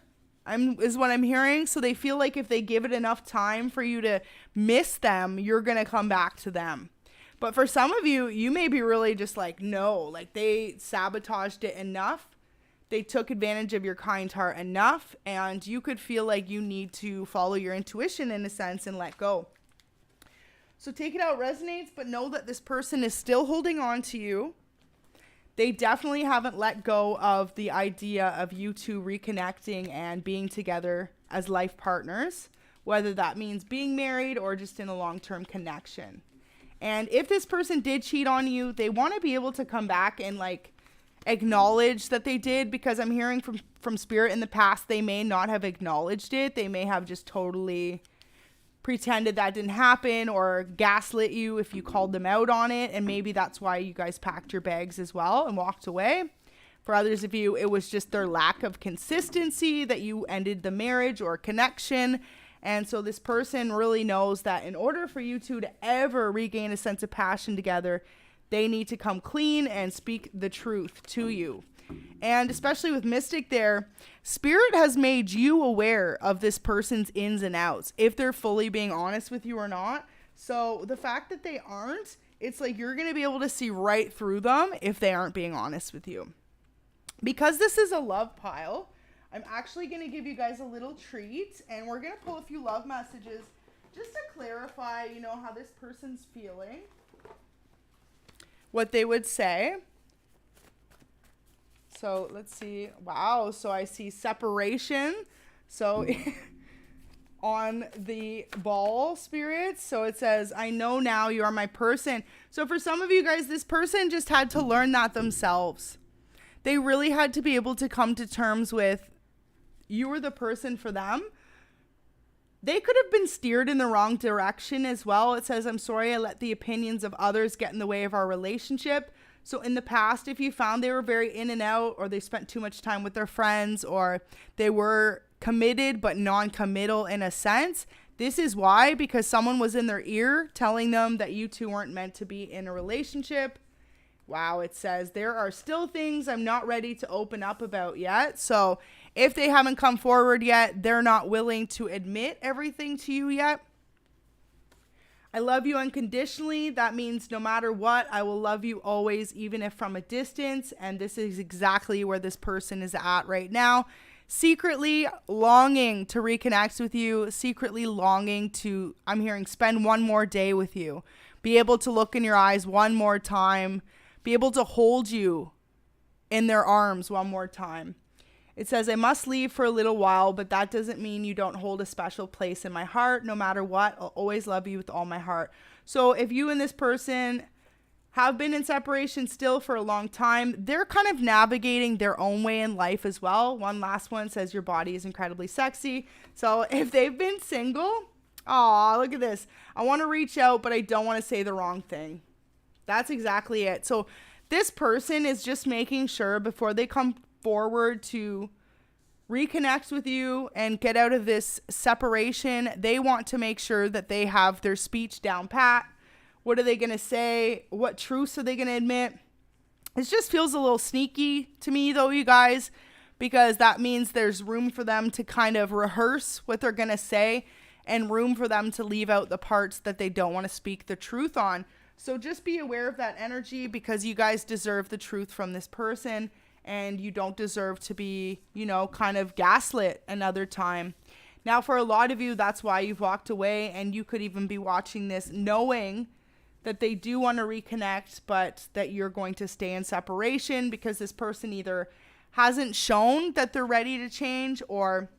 is what I'm hearing. So they feel like if they give it enough time for you to miss them, you're going to come back to them. But for some of you, you may be really just like, no, like they sabotaged it enough. They took advantage of your kind heart enough, and you could feel like you need to follow your intuition in a sense and let go. So take it out, resonates, but know that this person is still holding on to you. They definitely haven't let go of the idea of you two reconnecting and being together as life partners, whether that means being married or just in a long-term connection. And if this person did cheat on you, they want to be able to come back and like acknowledge that they did, because I'm hearing from spirit in the past, they may not have acknowledged it. They may have just totally pretended that didn't happen or gaslit you if you called them out on it. And maybe that's why you guys packed your bags as well and walked away. For others of you, it was just their lack of consistency that you ended the marriage or connection. And so this person really knows that in order for you two to ever regain a sense of passion together, they need to come clean and speak the truth to you. And especially with Mystic there, Spirit has made you aware of this person's ins and outs, if they're fully being honest with you or not. So the fact that they aren't, it's like you're going to be able to see right through them if they aren't being honest with you. Because this is a love pile, I'm actually going to give you guys a little treat, and we're going to pull a few love messages just to clarify, you know, how this person's feeling, what they would say. So let's see. Wow. So I see separation. So on the ball, spirits. So it says, I know now you are my person. So for some of you guys, this person just had to learn that themselves. They really had to be able to come to terms with you were the person for them. They could have been steered in the wrong direction as well. It says, I'm sorry I let the opinions of others get in the way of our relationship. So in the past, if you found they were very in and out, or they spent too much time with their friends, or they were committed but non-committal in a sense, this is why, because someone was in their ear telling them that you two weren't meant to be in a relationship. Wow, it says there are still things I'm not ready to open up about yet. So if they haven't come forward yet, they're not willing to admit everything to you yet. I love you unconditionally. That means no matter what, I will love you always, even if from a distance. And this is exactly where this person is at right now. Secretly longing to reconnect with you. Secretly longing to, I'm hearing, spend one more day with you. Be able to look in your eyes one more time. Be able to hold you in their arms one more time. It says, I must leave for a little while, but that doesn't mean you don't hold a special place in my heart. No matter what, I'll always love you with all my heart. So if you and this person have been in separation still for a long time, they're kind of navigating their own way in life as well. One last one says, your body is incredibly sexy. So if they've been single, oh, look at this. I want to reach out, but I don't want to say the wrong thing. That's exactly it. So this person is just making sure before they come forward to reconnect with you and get out of this separation, they want to make sure that they have their speech down pat. What are they going to say? What truths are they going to admit? It just feels a little sneaky to me though, you guys, because that means there's room for them to kind of rehearse what they're going to say and room for them to leave out the parts that they don't want to speak the truth on. So just be aware of that energy, because you guys deserve the truth from this person, and you don't deserve to be, kind of gaslit another time. Now, for a lot of you, that's why you've walked away, and you could even be watching this knowing that they do want to reconnect, but that you're going to stay in separation because this person either hasn't shown that they're ready to change, or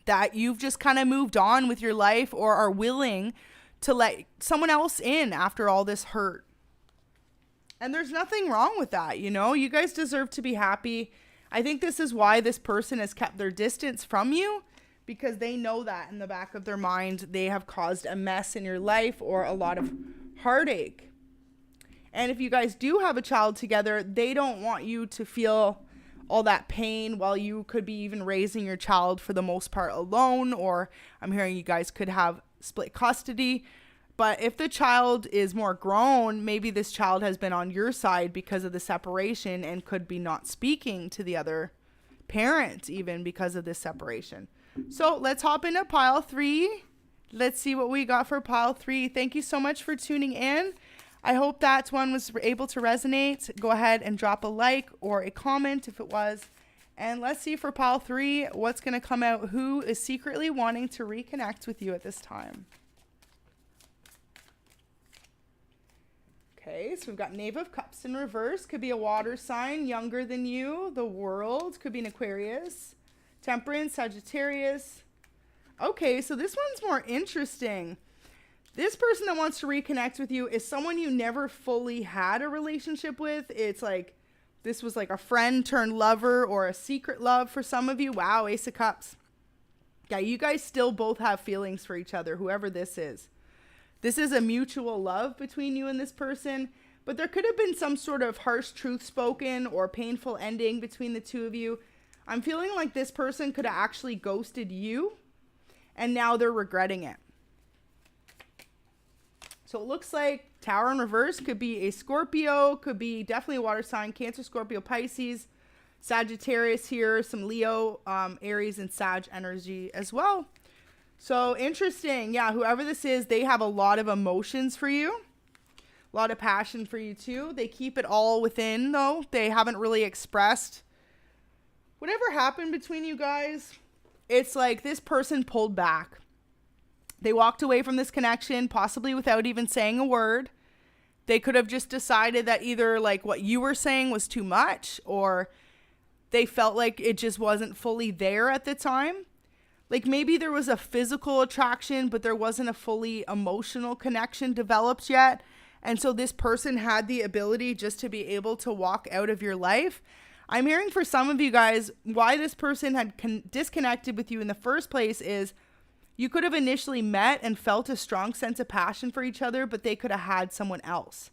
that you've just kind of moved on with your life, or are willing to let someone else in after all this hurt. And there's nothing wrong with that, You guys deserve to be happy. I think this is why this person has kept their distance from you, because they know that in the back of their mind they have caused a mess in your life or a lot of heartache. And if you guys do have a child together, they don't want you to feel all that pain while you could be even raising your child for the most part alone, or I'm hearing you guys could have split custody. But if the child is more grown, maybe this child has been on your side because of the separation and could be not speaking to the other parent even because of this separation. So let's hop into pile 3. Let's see what we got for pile 3. Thank you so much for tuning in. I hope that one was able to resonate. Go ahead and drop a like or a comment if it was. And let's see for pile 3, what's going to come out. Who is secretly wanting to reconnect with you at this time? Okay, so we've got Knave of Cups in reverse. Could be a water sign, younger than you. The World. Could be an Aquarius. Temperance, Sagittarius. Okay, so this one's more interesting. This person that wants to reconnect with you is someone you never fully had a relationship with. It's like, this was like a friend turned lover or a secret love for some of you. Wow, Ace of Cups. Yeah, you guys still both have feelings for each other, whoever this is. This is a mutual love between you and this person, but there could have been some sort of harsh truth spoken or painful ending between the two of you. I'm feeling like this person could have actually ghosted you, and now they're regretting it. So it looks like Tower in reverse could be a Scorpio, could be definitely a water sign, Cancer, Scorpio, Pisces, Sagittarius here, some Leo, Aries, and Sag energy as well. So interesting. Yeah, whoever this is, they have a lot of emotions for you. A lot of passion for you too. They keep it all within though. They haven't really expressed whatever happened between you guys. It's like this person pulled back. They walked away from this connection, possibly without even saying a word. They could have just decided that either like what you were saying was too much, or they felt like it just wasn't fully there at the time. Like maybe there was a physical attraction, but there wasn't a fully emotional connection developed yet. And so this person had the ability just to be able to walk out of your life. I'm hearing for some of you guys, why this person had disconnected with you in the first place is you could have initially met and felt a strong sense of passion for each other, but they could have had someone else.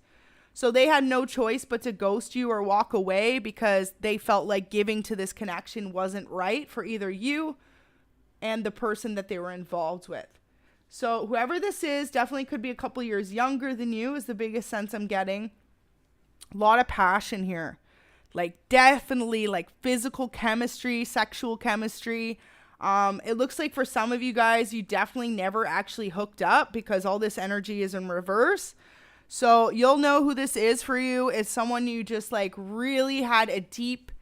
So they had no choice but to ghost you or walk away because they felt like giving to this connection wasn't right for either you and the person that they were involved with. So whoever this is definitely could be a couple years younger than you is the biggest sense I'm getting. A lot of passion here. Like definitely like physical chemistry, sexual chemistry. It looks like for some of you guys, you definitely never actually hooked up because all this energy is in reverse. So you'll know who this is for you. It's someone you just like really had a deep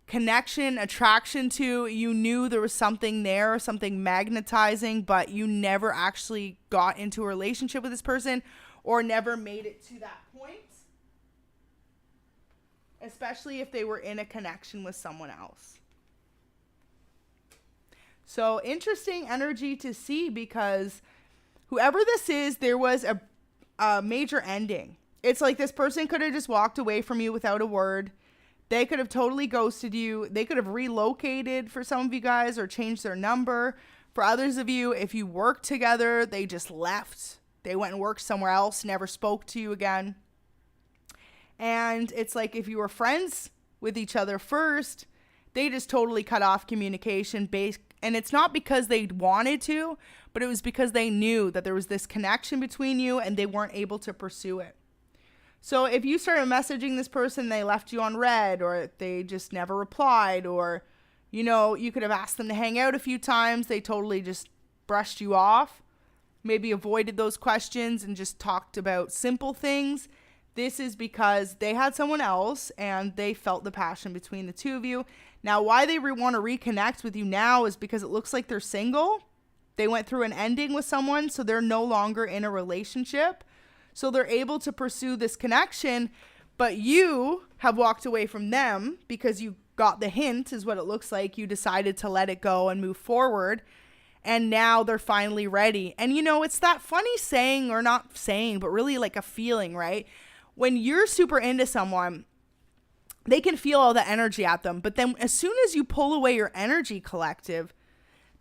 connection, attraction to. You knew there was something there, something magnetizing, but you never actually got into a relationship with this person or never made it to that point. Especially if they were in a connection with someone else. So interesting energy to see because whoever this is, there was a major ending. It's like this person could have just walked away from you without a word. They could have totally ghosted you. They could have relocated for some of you guys or changed their number. For others of you, if you worked together, they just left. They went and worked somewhere else, never spoke to you again. And it's like if you were friends with each other first, they just totally cut off communication based. And it's not because they wanted to, but it was because they knew that there was this connection between you and they weren't able to pursue it. So if you started messaging this person, they left you on red or they just never replied or, you know, you could have asked them to hang out a few times. They totally just brushed you off, maybe avoided those questions and just talked about simple things. This is because they had someone else and they felt the passion between the two of you. Now, why they want to reconnect with you now is because it looks like they're single. They went through an ending with someone, so they're no longer in a relationship. So they're able to pursue this connection, but you have walked away from them because you got the hint is what it looks like. You decided to let it go and move forward. And now they're finally ready. And you know, it's that funny saying, or not saying, but really like a feeling, right? When you're super into someone, they can feel all the energy at them. But then as soon as you pull away your energy collective,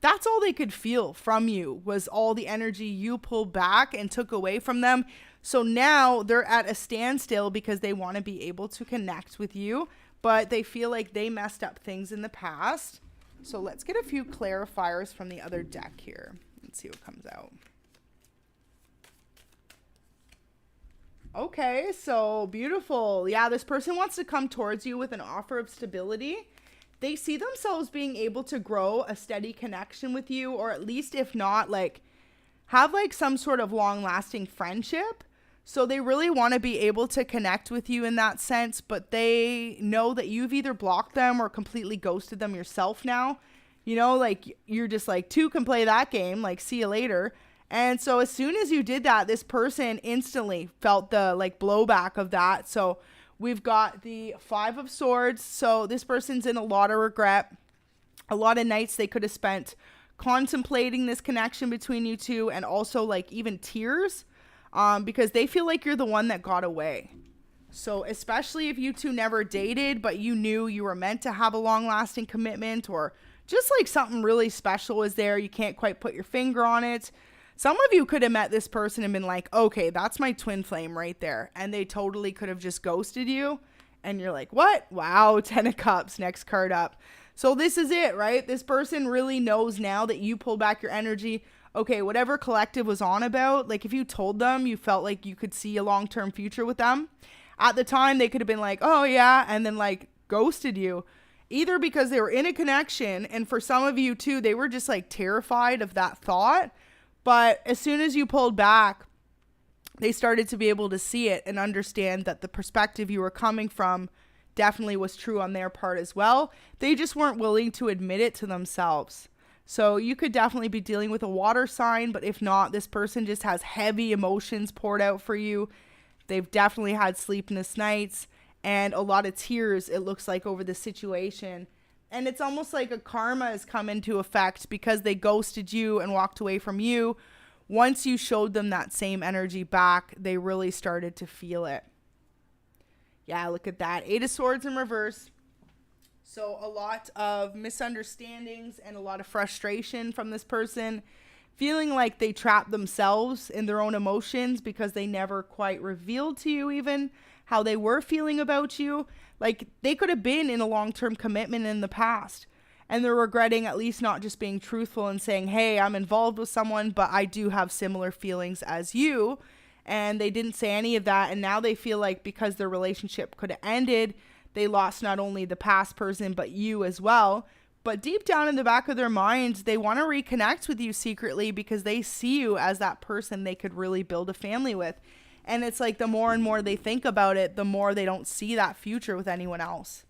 that's all they could feel from you was all the energy you pulled back and took away from them. So now they're at a standstill because they want to be able to connect with you, but they feel like they messed up things in the past. So let's get a few clarifiers from the other deck here. Let's see what comes out. Okay, so beautiful. Yeah, this person wants to come towards you with an offer of stability. They see themselves being able to grow a steady connection with you, or at least if not, like have like some sort of long-lasting friendship. So they really want to be able to connect with you in that sense, but they know that you've either blocked them or completely ghosted them yourself now. You know, like you're just like, two can play that game, like see you later. And so as soon as you did that, this person instantly felt the like blowback of that. So we've got the 5 of Swords. So this person's in a lot of regret. A lot of nights they could have spent contemplating this connection between you two, and also like even tears, because they feel like you're the one that got away. So especially if you two never dated, but you knew you were meant to have a long-lasting commitment, or just like something really special is there, you can't quite put your finger on it. Some of you could have met this person and been like, okay, that's my twin flame right there. And they totally could have just ghosted you. And you're like, what? Wow, 10 of Cups, next card up. So this is it, right? This person really knows now that you pulled back your energy. Okay, whatever collective was on about, like if you told them you felt like you could see a long-term future with them, at the time they could have been like, oh yeah, and then like ghosted you. Either because they were in a connection, and for some of you too, they were just like terrified of that thought. But as soon as you pulled back, they started to be able to see it and understand that the perspective you were coming from definitely was true on their part as well. They just weren't willing to admit it to themselves. So you could definitely be dealing with a water sign, but if not, this person just has heavy emotions poured out for you. They've definitely had sleepless nights and a lot of tears, it looks like, over the situation. And it's almost like a karma has come into effect because they ghosted you and walked away from you. Once you showed them that same energy back, they really started to feel it. Yeah, look at that. 8 of Swords in reverse. So a lot of misunderstandings and a lot of frustration from this person, feeling like they trapped themselves in their own emotions because they never quite revealed to you even how they were feeling about you. Like they could have been in a long-term commitment in the past, and they're regretting at least not just being truthful and saying, hey, I'm involved with someone, but I do have similar feelings as you. And they didn't say any of that. And now they feel like because their relationship could have ended, they lost not only the past person, but you as well. But deep down in the back of their minds, they want to reconnect with you secretly because they see you as that person they could really build a family with. And it's like the more and more they think about it, the more they don't see that future with anyone else.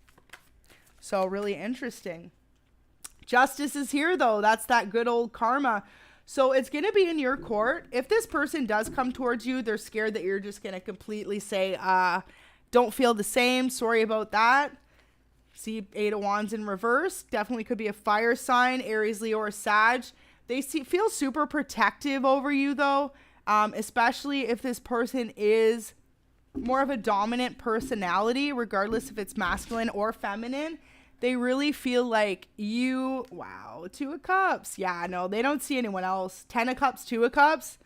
So really interesting. Justice is here, though. That's that good old karma. So it's going to be in your court. If this person does come towards you, they're scared that you're just going to completely say, don't feel the same. Sorry about that. See 8 of Wands in reverse. Definitely could be a fire sign, Aries, Leo, or Sag. They feel super protective over you, though, especially if this person is more of a dominant personality, regardless if it's masculine or feminine. They really feel like you, wow, 2 of Cups. Yeah, no, they don't see anyone else. 10 of Cups, 2 of Cups.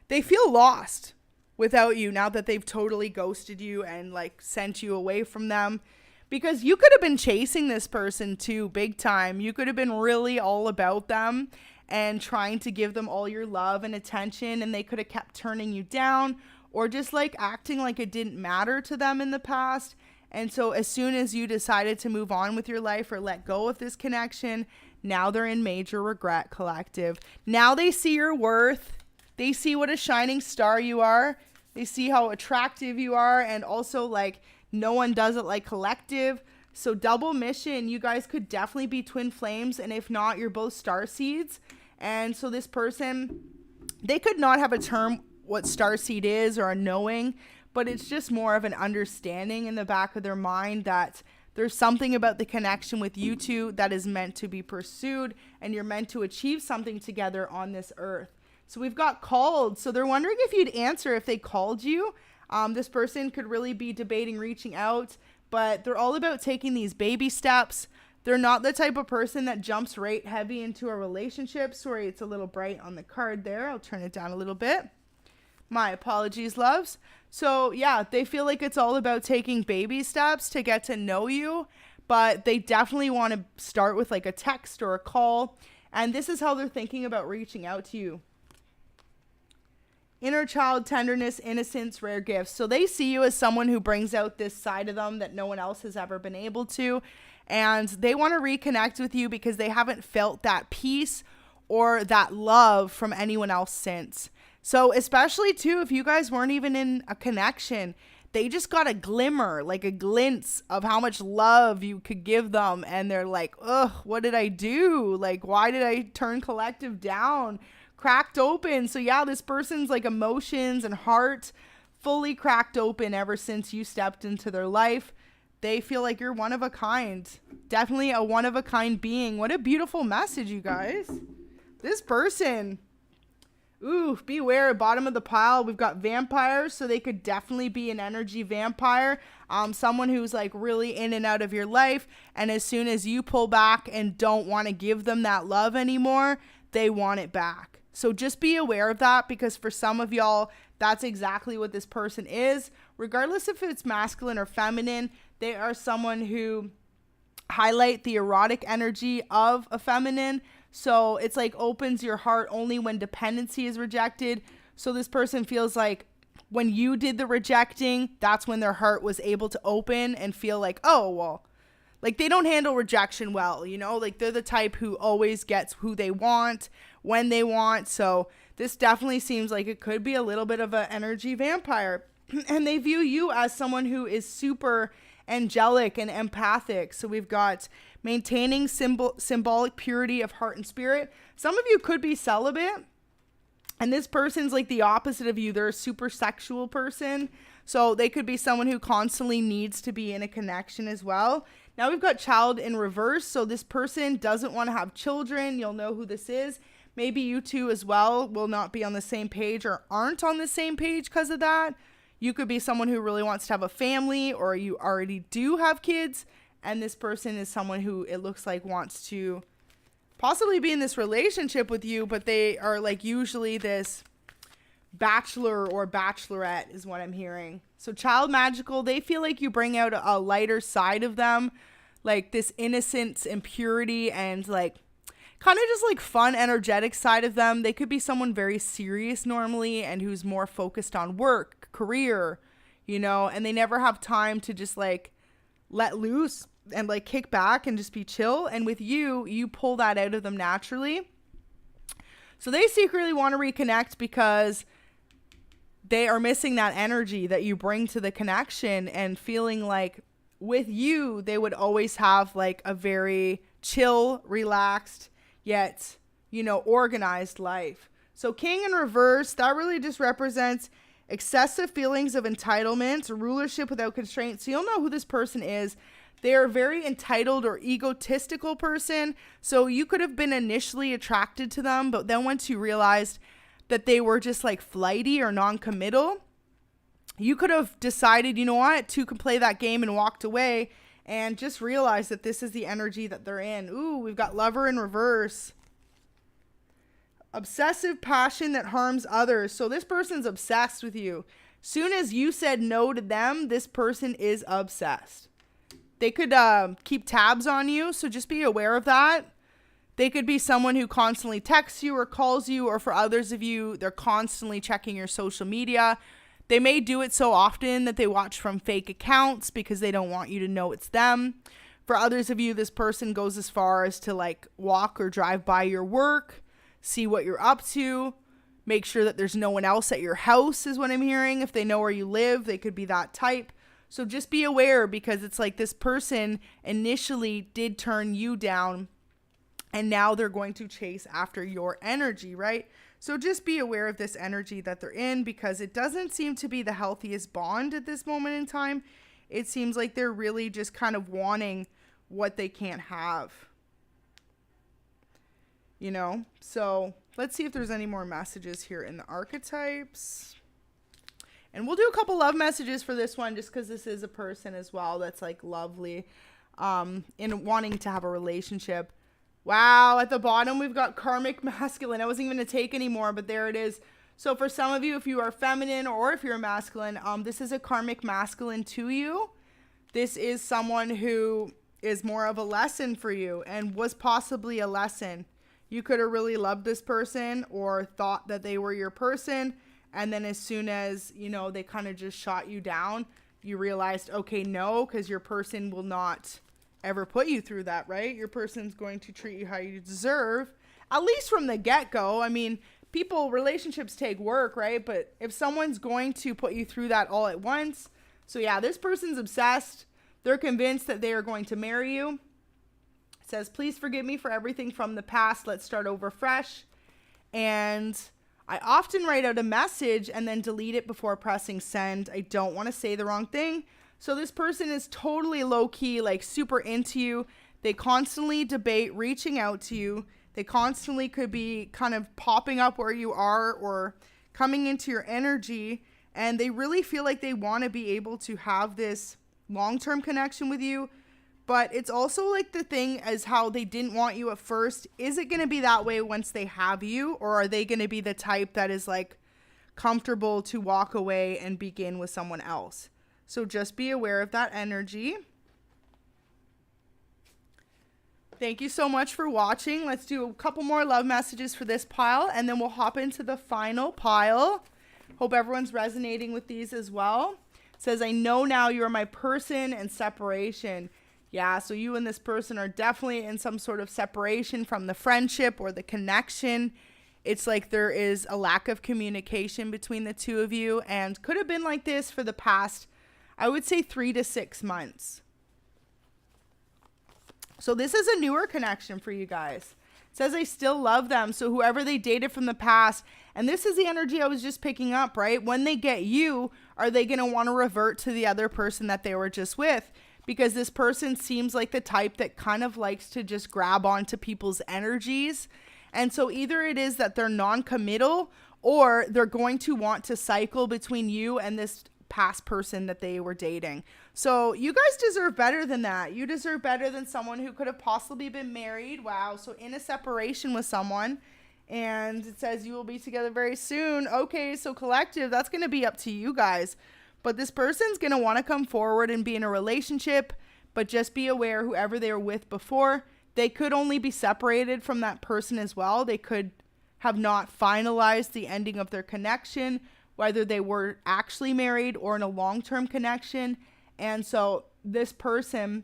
They feel lost without you now that they've totally ghosted you and like sent you away from them. Because you could have been chasing this person too, big time. You could have been really all about them and trying to give them all your love and attention, and they could have kept turning you down or just like acting like it didn't matter to them in the past. And so as soon as you decided to move on with your life or let go of this connection, now they're in major regret, collective. Now they see your worth. They see what a shining star you are. They see how attractive you are. And also like no one does it like collective. So double mission, you guys could definitely be twin flames. And if not, you're both star seeds. And so this person, they could not have a term what star seed is or a knowing, but it's just more of an understanding in the back of their mind that there's something about the connection with you two that is meant to be pursued, and you're meant to achieve something together on this earth. So we've got called. So they're wondering if you'd answer if they called you. This person could really be debating reaching out, but they're all about taking these baby steps. They're not the type of person that jumps right heavy into a relationship. Sorry, it's a little bright on the card there. I'll turn it down a little bit. My apologies, loves. So yeah, they feel like it's all about taking baby steps to get to know you, but they definitely want to start with like a text or a call. And this is how they're thinking about reaching out to you. Inner child, tenderness, innocence, rare gifts. So they see you as someone who brings out this side of them that no one else has ever been able to. And they want to reconnect with you because they haven't felt that peace or that love from anyone else since. So especially too, if you guys weren't even in a connection, they just got a glimmer, like a glimpse of how much love you could give them. And they're like, ugh, what did I do? Like, why did I turn collective down? Cracked open. So yeah, this person's like emotions and heart fully cracked open ever since you stepped into their life. They feel like you're one of a kind. Definitely a one of a kind being. What a beautiful message, you guys. This person... Ooh, beware, bottom of the pile. We've got vampires, so they could definitely be an energy vampire. Someone who's like really in and out of your life. And as soon as you pull back and don't want to give them that love anymore, they want it back. So just be aware of that, because for some of y'all, that's exactly what this person is. Regardless if it's masculine or feminine, they are someone who highlight the erotic energy of a feminine. So it's like opens your heart only when dependency is rejected. So this person feels like when you did the rejecting, that's when their heart was able to open and feel like, oh, well, like they don't handle rejection well, you know, like they're the type who always gets who they want when they want. So this definitely seems like it could be a little bit of an energy vampire. And they view you as someone who is super angelic and empathic. So we've got maintaining symbolic purity of heart and spirit. Some of you could be celibate, And this person's like the opposite of you. They're a super sexual person. So they could be someone who constantly needs to be in a connection as well. Now we've got child in reverse. So this person doesn't want to have children. You'll know who this is. Maybe you two as well will not be on the same page or aren't on the same page because of that. You could be someone who really wants to have a family, or you already do have kids. And this person is someone who it looks like wants to possibly be in this relationship with you, but they are like usually this bachelor or bachelorette is what I'm hearing. So child magical, they feel like you bring out a lighter side of them, like this innocence and purity and like kind of just like fun, energetic side of them. They could be someone very serious normally and who's more focused on work, career, you know, and they never have time to just like let loose and like kick back and just be chill. And with you, you pull that out of them naturally. So they secretly want to reconnect because they are missing that energy that you bring to the connection, and feeling like with you, they would always have like a very chill, relaxed, yet, you know, organized life. So king in reverse, that really just represents excessive feelings of entitlement, rulership without constraints. So you'll know who this person is. They are a very entitled or egotistical person. So you could have been initially attracted to them, but then once you realized that they were just like flighty or non-committal, you could have decided, you know what, two can play that game and walked away and just realized that this is the energy that they're in. Ooh, we've got lover in reverse. Obsessive passion that harms others. So this person's obsessed with you. Soon as you said no to them, this person is obsessed. They could keep tabs on you, so just be aware of that. They could be someone who constantly texts you or calls you, or for others of you, they're constantly checking your social media. They may do it so often that they watch from fake accounts because they don't want you to know it's them. For others of you, this person goes as far as to like walk or drive by your work, see what you're up to, make sure that there's no one else at your house is what I'm hearing. If they know where you live, they could be that type. So just be aware, because it's like this person initially did turn you down and now they're going to chase after your energy, right? So just be aware of this energy that they're in, because it doesn't seem to be the healthiest bond at this moment in time. It seems like they're really just kind of wanting what they can't have, you know? So let's see if there's any more messages here in the archetypes. And we'll do a couple love messages for this one, just because this is a person as well that's like lovely in wanting to have a relationship. Wow, at the bottom we've got karmic masculine. I wasn't even going to take anymore, but there it is. So for some of you, if you are feminine or if you're masculine, this is a karmic masculine to you. This is someone who is more of a lesson for you and was possibly a lesson. You could have really loved this person or thought that they were your person. And then as soon as, you know, they kind of just shot you down, you realized, okay, no, because your person will not ever put you through that, right? Your person's going to treat you how you deserve, at least from the get-go. I mean, relationships take work, right? But if someone's going to put you through that all at once, so yeah, this person's obsessed. They're convinced that they are going to marry you. It says, please forgive me for everything from the past. Let's start over fresh. And I often write out a message and then delete it before pressing send. I don't want to say the wrong thing. So this person is totally low-key, like super into you. They constantly debate reaching out to you. They constantly could be kind of popping up where you are or coming into your energy. And they really feel like they want to be able to have this long-term connection with you. But it's also like the thing as how they didn't want you at first. Is it going to be that way once they have you? Or are they going to be the type that is like comfortable to walk away and begin with someone else? So just be aware of that energy. Thank you so much for watching. Let's do a couple more love messages for this pile, and then we'll hop into the final pile. Hope everyone's resonating with these as well. It says, I know now you are my person, and separation. Yeah, so you and this person are definitely in some sort of separation from the friendship or the connection. It's like there is a lack of communication between the two of you, and could have been like this for the past, I would say 3 to 6 months. So this is a newer connection for you guys. It says I still love them. So whoever they dated from the past, And this is the energy I was just picking up, right? When they get you, are they going to want to revert to the other person that they were just with? Because this person seems like the type that kind of likes to just grab onto people's energies. And so either it is that they're non-committal, or they're going to want to cycle between you and this past person that they were dating. So you guys deserve better than that. You deserve better than someone who could have possibly been married. Wow. So in a separation with someone, and it says you will be together very soon. Okay, so collective, that's going to be up to you guys. But this person's going to want to come forward and be in a relationship, but just be aware whoever they were with before, they could only be separated from that person as well. They could have not finalized the ending of their connection, whether they were actually married or in a long-term connection. And so this person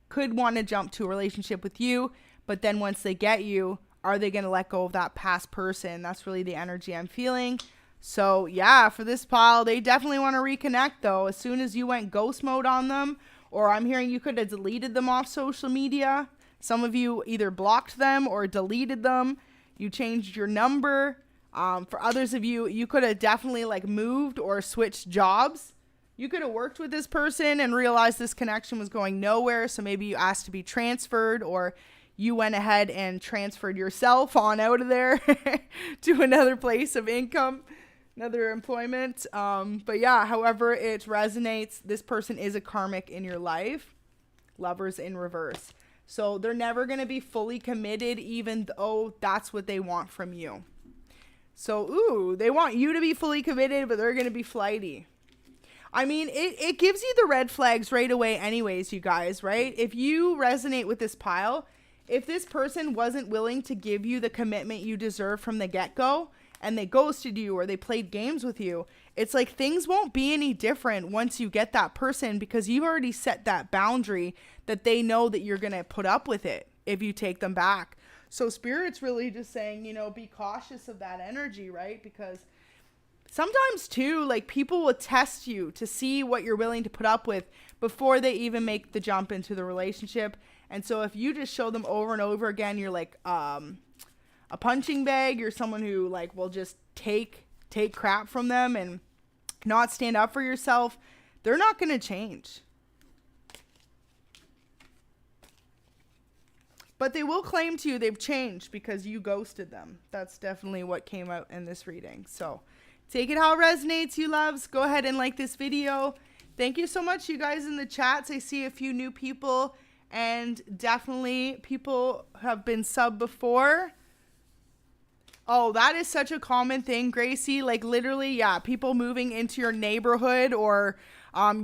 could want to jump to a relationship with you, but then once they get you, are they going to let go of that past person? That's really the energy I'm feeling. So yeah, for this pile, they definitely want to reconnect though. As soon as you went ghost mode on them, or I'm hearing you could have deleted them off social media. Some of you either blocked them or deleted them. You changed your number. For others of you, you could have definitely like moved or switched jobs. You could have worked with this person and realized this connection was going nowhere. So maybe you asked to be transferred, or you went ahead and transferred yourself on out of there to another place of income, another employment. But yeah, however it resonates, this person is a karmic in your life. Lovers in reverse. So they're never going to be fully committed, even though that's what they want from you. So, ooh, they want you to be fully committed, but they're going to be flighty. I mean, it gives you the red flags right away anyways, you guys, right? If you resonate with this pile, if this person wasn't willing to give you the commitment you deserve from the get-go, and they ghosted you or they played games with you, it's like things won't be any different once you get that person, because you've already set that boundary that they know that you're going to put up with it if you take them back. So Spirit's really just saying, you know, be cautious of that energy, right? Because sometimes too, like people will test you to see what you're willing to put up with before they even make the jump into the relationship. And so if you just show them over and over again, you're like a punching bag, you're someone who like will just take crap from them and not stand up for yourself, they're not going to change. But they will claim to you they've changed because you ghosted them. That's definitely what came out in this reading. So take it how it resonates, you loves. Go ahead and like this video. Thank you so much, you guys in the chats. I see a few new people, and definitely people have been subbed before. Oh, that is such a common thing, Gracie. Like literally, yeah, people moving into your neighborhood or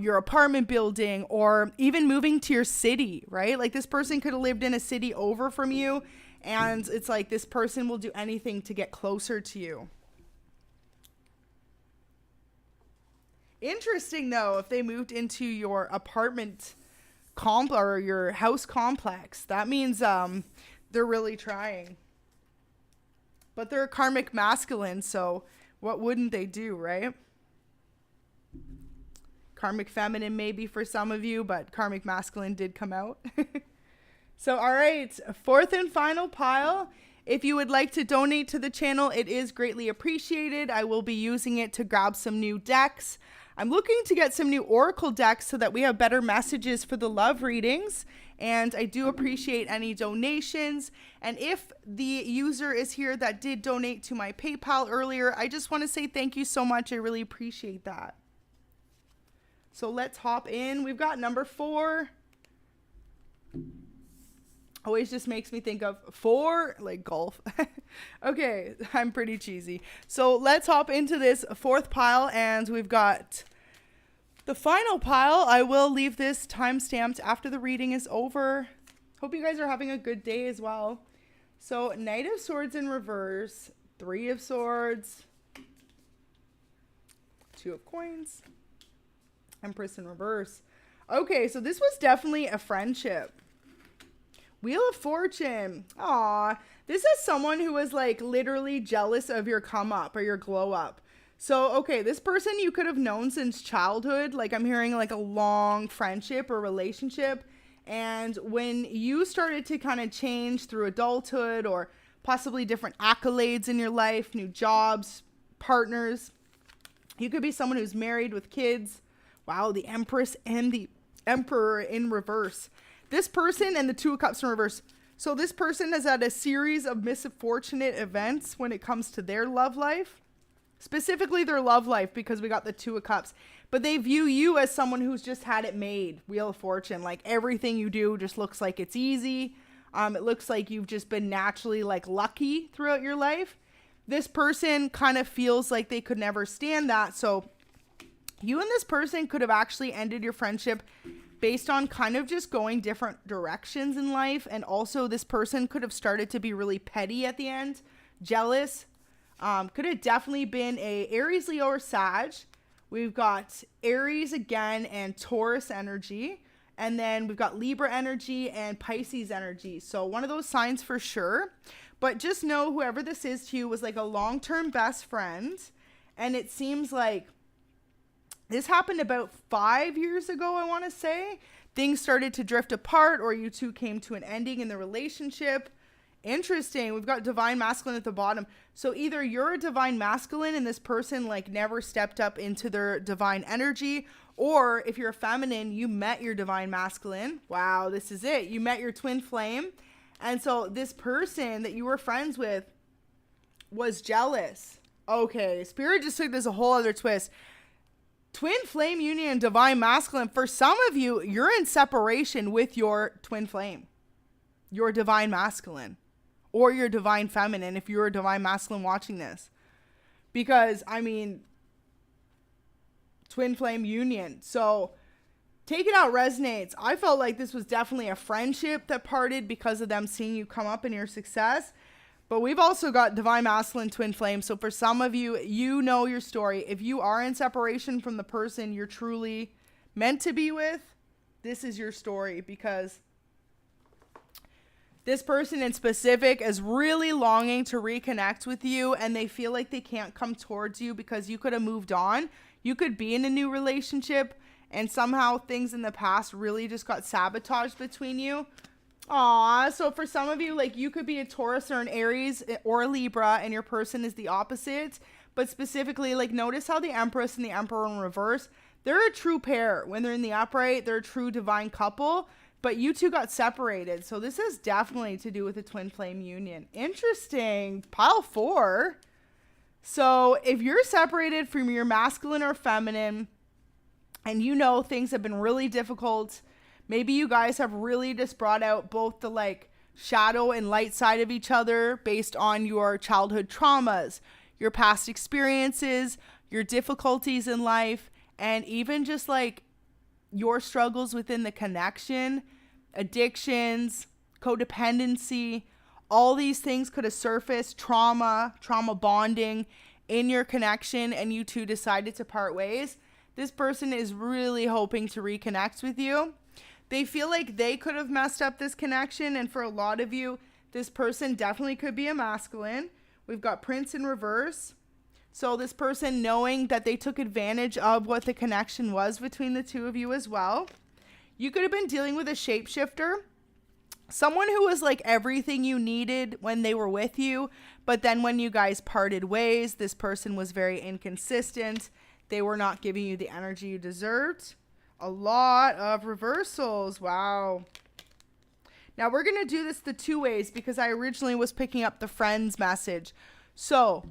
your apartment building, or even moving to your city, right? Like this person could have lived in a city over from you, and it's like this person will do anything to get closer to you. Interesting though, if they moved into your apartment or your house complex, that means they're really trying. But they're a karmic masculine, so what wouldn't they do, right? Karmic feminine maybe for some of you, but karmic masculine did come out. So, all right, fourth and final pile. If you would like to donate to the channel, it is greatly appreciated. I will be using it to grab some new decks. I'm looking to get some new oracle decks so that we have better messages for the love readings. And I do appreciate any donations. And if the user is here that did donate to my PayPal earlier, I just want to say thank you so much. I really appreciate that. So let's hop in. We've got number 4. Always just makes me think of 4, like golf. Okay, I'm pretty cheesy. So let's hop into this 4th pile, and we've got the final pile. I will leave this timestamped after the reading is over. Hope you guys are having a good day as well. So Knight of Swords in reverse, 3 of Swords, 2 of Coins, Empress in reverse. Okay, so this was definitely a friendship. Wheel of Fortune. Aw, this is someone who was like literally jealous of your come up or your glow up. So, okay, this person you could have known since childhood. Like I'm hearing like a long friendship or relationship. And when you started to kind of change through adulthood or possibly different accolades in your life, new jobs, partners. You could be someone who's married with kids. Wow, the Empress and the Emperor in reverse. This person and the Two of Cups in reverse. So this person has had a series of misfortunate events when it comes to their love life. Specifically their love life, because we got the Two of Cups. But they view you as someone who's just had it made. Wheel of Fortune. Like everything you do just looks like it's easy. It looks like you've just been naturally like lucky throughout your life. This person kind of feels like they could never stand that. So you and this person could have actually ended your friendship based on kind of just going different directions in life. And also this person could have started to be really petty at the end, jealous. Could have definitely been a Aries, Leo, or Sag. We've got Aries again and Taurus energy. And then we've got Libra energy and Pisces energy. So one of those signs for sure. But just know whoever this is to you was like a long-term best friend. And it seems like this happened about 5 years ago, I want to say. Things started to drift apart, or you two came to an ending in the relationship. Interesting. We've got divine masculine at the bottom. So either you're a divine masculine and this person like never stepped up into their divine energy, or if you're a feminine, you met your divine masculine. Wow, this is it. You met your twin flame. And so this person that you were friends with was jealous. Okay, Spirit just took this a whole other twist. Twin flame union and divine masculine. For some of you, you're in separation with your twin flame, your divine masculine, or your divine feminine if you're a divine masculine watching this. Because, I mean, twin flame union. So take it out resonates. I felt like this was definitely a friendship that parted because of them seeing you come up in your success. But we've also got divine masculine twin flame. So for some of you, you know your story. If you are in separation from the person you're truly meant to be with, this is your story, because this person in specific is really longing to reconnect with you, and they feel like they can't come towards you because you could have moved on. You could be in a new relationship and somehow things in the past really just got sabotaged between you. Aw, so for some of you, like you could be a Taurus or an Aries or a Libra and your person is the opposite. But specifically, like notice how the Empress and the Emperor in reverse, they're a true pair. When they're in the upright, they're a true divine couple. But you two got separated. So this is definitely to do with a twin flame union. Interesting. Pile 4. So if you're separated from your masculine or feminine and you know things have been really difficult, maybe you guys have really just brought out both the like shadow and light side of each other based on your childhood traumas, your past experiences, your difficulties in life, and even just like your struggles within the connection, addictions, codependency. All these things could have surfaced, trauma bonding in your connection, and you two decided to part ways. This person is really hoping to reconnect with you. They feel like they could have messed up this connection, and for a lot of you, this person definitely could be a masculine. We've got Prince in reverse. So this person knowing that they took advantage of what the connection was between the two of you as well. You could have been dealing with a shapeshifter. Someone who was like everything you needed when they were with you, but then when you guys parted ways, this person was very inconsistent. They were not giving you the energy you deserved. A lot of reversals. Wow. Now we're going to do this the 2 ways because I originally was picking up the friends message. So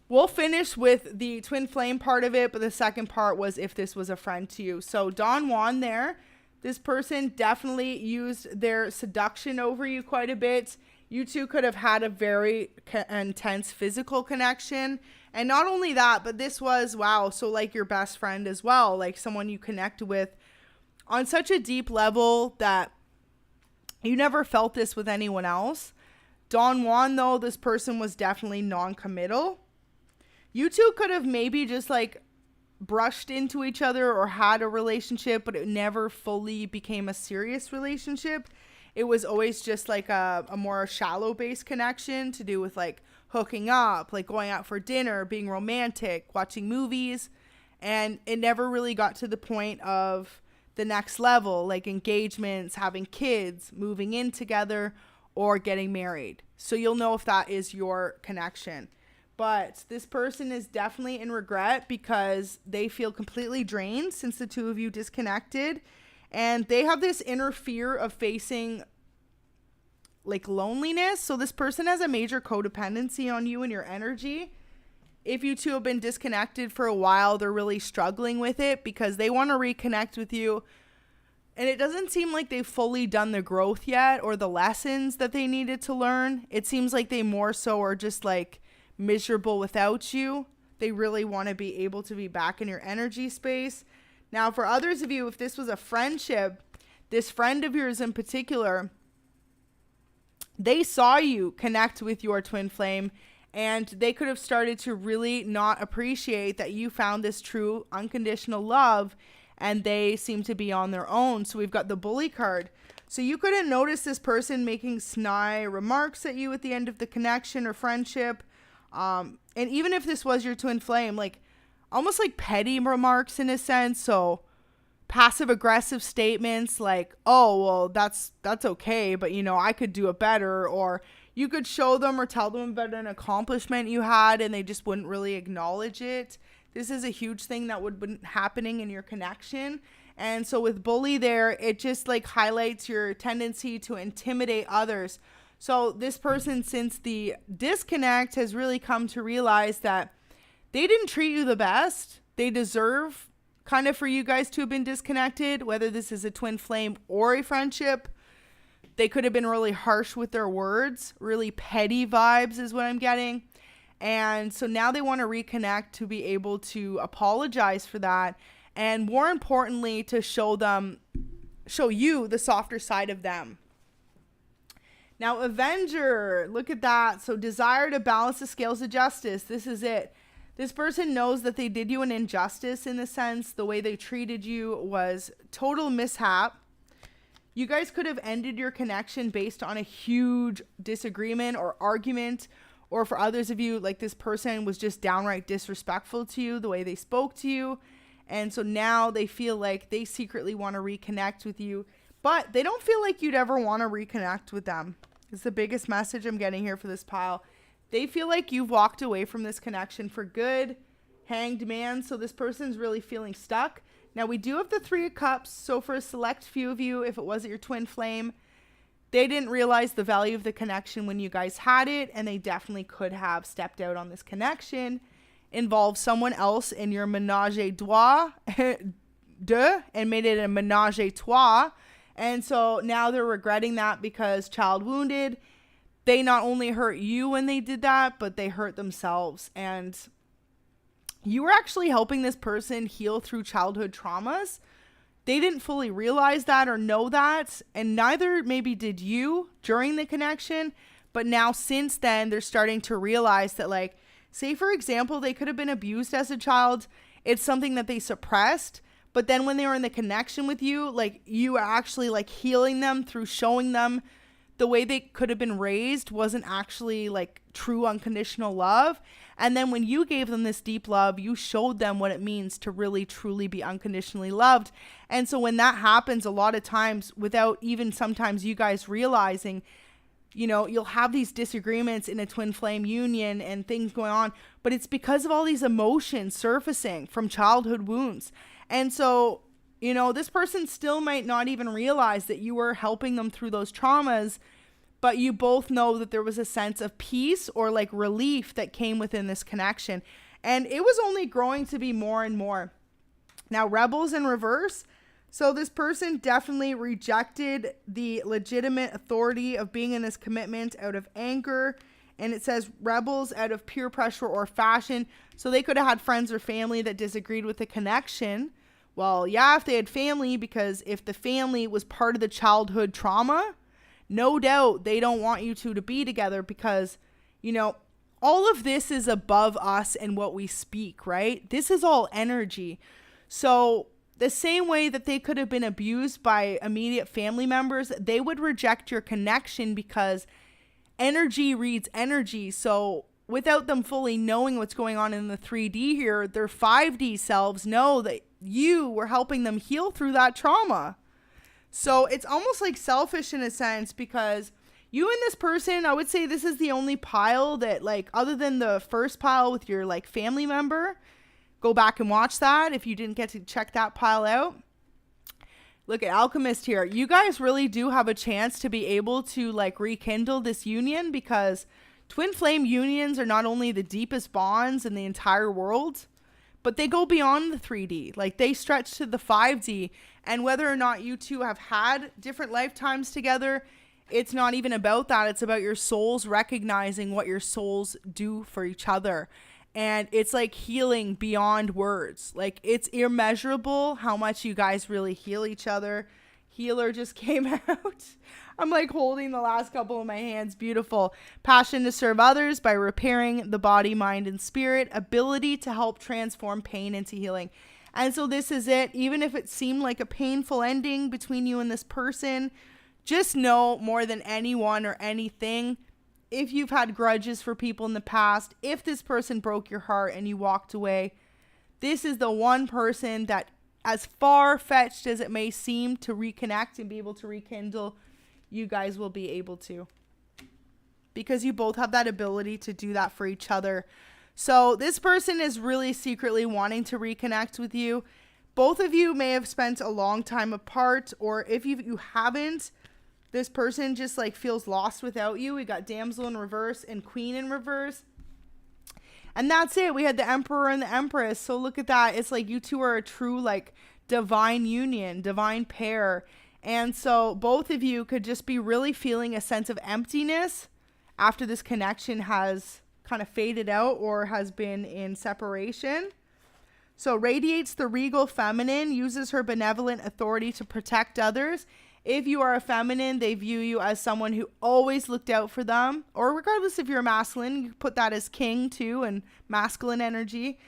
we'll finish with the twin flame part of it, but the second part was if this was a friend to you. So Don Juan there, this person definitely used their seduction over you quite a bit. You two could have had a very intense physical connection. And not only that, but this was, wow, so like your best friend as well, like someone you connect with on such a deep level that you never felt this with anyone else. Don Juan, though, this person was definitely non-committal. You two could have maybe just like brushed into each other or had a relationship, but it never fully became a serious relationship. It was always just like a more shallow based connection to do with like hooking up, like going out for dinner, being romantic, watching movies. And it never really got to the point of the next level, like engagements, having kids, moving in together, or getting married. So you'll know if that is your connection. But this person is definitely in regret because they feel completely drained since the two of you disconnected. And they have this inner fear of facing like loneliness. So this person has a major codependency on you and your energy. If you two have been disconnected for a while, they're really struggling with it because they want to reconnect with you. And it doesn't seem like they've fully done the growth yet or the lessons that they needed to learn. It seems like they more so are just like miserable without you. They really want to be able to be back in your energy space. Now, for others of you, if this was a friendship, this friend of yours in particular, they saw you connect with your twin flame and they could have started to really not appreciate that you found this true unconditional love and they seem to be on their own. So we've got the bully card. So you couldn't notice this person making snide remarks at you at the end of the connection or friendship. And even if this was your twin flame, like almost like petty remarks in a sense. So passive aggressive statements like, oh, well, that's okay, but you know, I could do it better. Or you could show them or tell them about an accomplishment you had and they just wouldn't really acknowledge it. This is a huge thing that would be happening in your connection. And so with bully there, it just like highlights your tendency to intimidate others. So this person, since the disconnect, has really come to realize that they didn't treat you the best. They deserve kind of for you guys to have been disconnected, whether this is a twin flame or a friendship. They could have been really harsh with their words, really petty vibes is what I'm getting. And so now they want to reconnect to be able to apologize for that. And more importantly, to show you the softer side of them. Now, Avenger, look at that. So desire to balance the scales of justice. This is it. This person knows that they did you an injustice in the sense the way they treated you was total mishap. You guys could have ended your connection based on a huge disagreement or argument. Or for others of you, like this person was just downright disrespectful to you, the way they spoke to you. And so now they feel like they secretly want to reconnect with you, but they don't feel like you'd ever want to reconnect with them. It's the biggest message I'm getting here for this pile. They feel like you've walked away from this connection for good. Hanged man. So this person's really feeling stuck. Now we do have the 3 of Cups. So for a select few of you, if it wasn't your twin flame, they didn't realize the value of the connection when you guys had it, and they definitely could have stepped out on this connection, involved someone else in your ménage à deux, and made it a ménage à trois. And so now they're regretting that because child wounded, they not only hurt you when they did that, but they hurt themselves. And you were actually helping this person heal through childhood traumas. They didn't fully realize that or know that, and neither maybe did you during the connection, but now since then, they're starting to realize that, like, say for example, they could have been abused as a child. It's something that they suppressed, but then when they were in the connection with you, like, you were actually like healing them through showing them the way they could have been raised wasn't actually like true unconditional love. And then when you gave them this deep love, you showed them what it means to really truly be unconditionally loved. And so when that happens, a lot of times without even sometimes you guys realizing, you know, you'll have these disagreements in a twin flame union and things going on, but it's because of all these emotions surfacing from childhood wounds. And so, you know, this person still might not even realize that you were helping them through those traumas, but you both know that there was a sense of peace or like relief that came within this connection. And it was only growing to be more and more. Now, rebels in reverse. So this person definitely rejected the legitimate authority of being in this commitment out of anger. And it says rebels out of peer pressure or fashion. So they could have had friends or family that disagreed with the connection. Well, yeah, if they had family, because if the family was part of the childhood trauma, no doubt they don't want you two to be together because, you know, all of this is above us and what we speak, right? This is all energy. So the same way that they could have been abused by immediate family members, they would reject your connection because energy reads energy. So without them fully knowing what's going on in the 3D here, their 5D selves know that you were helping them heal through that trauma. So it's almost like selfish in a sense because you and this person, I would say this is the only pile that, like, other than the first pile with your, like, family member, go back and watch that if you didn't get to check that pile out. Look at Alchemist here. You guys really do have a chance to be able to, like, rekindle this union, because twin flame unions are not only the deepest bonds in the entire world, but they go beyond the 3D. Like, they stretch to the 5D. And whether or not you two have had different lifetimes together, it's not even about that. It's about your souls recognizing what your souls do for each other. And it's like healing beyond words. Like, it's immeasurable how much you guys really heal each other. Healer just came out. I'm like holding the last couple of my hands. Beautiful. Passion to serve others by repairing the body, mind, and spirit. Ability to help transform pain into healing. And so this is it. Even if it seemed like a painful ending between you and this person, just know more than anyone or anything, if you've had grudges for people in the past, if this person broke your heart and you walked away, this is the one person that, as far-fetched as it may seem to reconnect and be able to rekindle, you guys will be able to. Because you both have that ability to do that for each other. So this person is really secretly wanting to reconnect with you. Both of you may have spent a long time apart, or if you haven't, this person just like feels lost without you. We got Damsel in reverse and Queen in reverse. And that's it. We had the Emperor and the Empress. So look at that. It's like you two are a true like divine union, divine pair. And so both of you could just be really feeling a sense of emptiness after this connection has kind of faded out or has been in separation. So radiates the regal feminine, uses her benevolent authority to protect others. If you are a feminine, they view you as someone who always looked out for them. Or regardless if you're a masculine, you put that as king too, and masculine energy.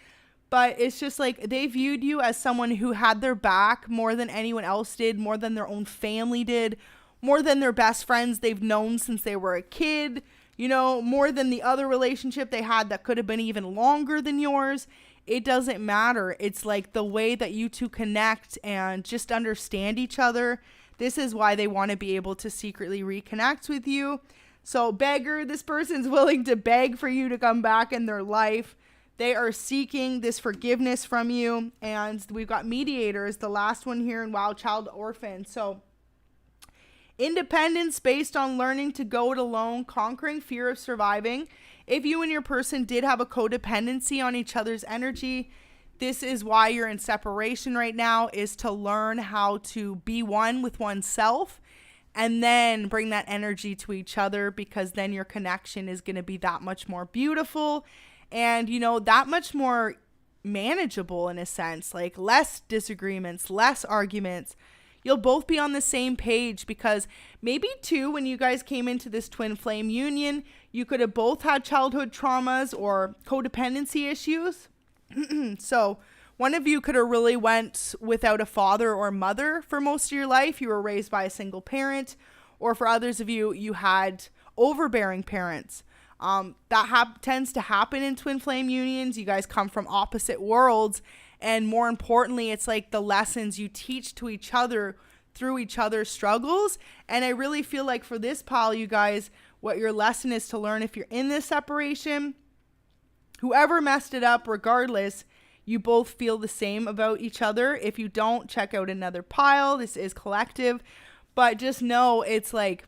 But it's just like they viewed you as someone who had their back more than anyone else did, more than their own family did, more than their best friends they've known since they were a kid, you know, more than the other relationship they had that could have been even longer than yours. It doesn't matter. It's like the way that you two connect and just understand each other. This is why they want to be able to secretly reconnect with you. So beggar, this person's willing to beg for you to come back in their life. They are seeking this forgiveness from you. And we've got mediators, the last one here in Wild Child Orphan. So independence based on learning to go it alone, conquering fear of surviving. If you and your person did have a codependency on each other's energy, this is why you're in separation right now, is to learn how to be one with oneself and then bring that energy to each other, because then your connection is going to be that much more beautiful and, you know, that much more manageable in a sense, like less disagreements, less arguments. You'll both be on the same page, because maybe too, when you guys came into this twin flame union, you could have both had childhood traumas or codependency issues. So one of you could have really went without a father or mother for most of your life. You were raised by a single parent, or for others of you, you had overbearing parents. That tends to happen in twin flame unions. You guys come from opposite worlds. And more importantly, it's like the lessons you teach to each other through each other's struggles. And I really feel like for this pile, you guys, what your lesson is to learn if you're in this separation, whoever messed it up, regardless, you both feel the same about each other. If you don't, check out another pile. This is collective. But just know it's like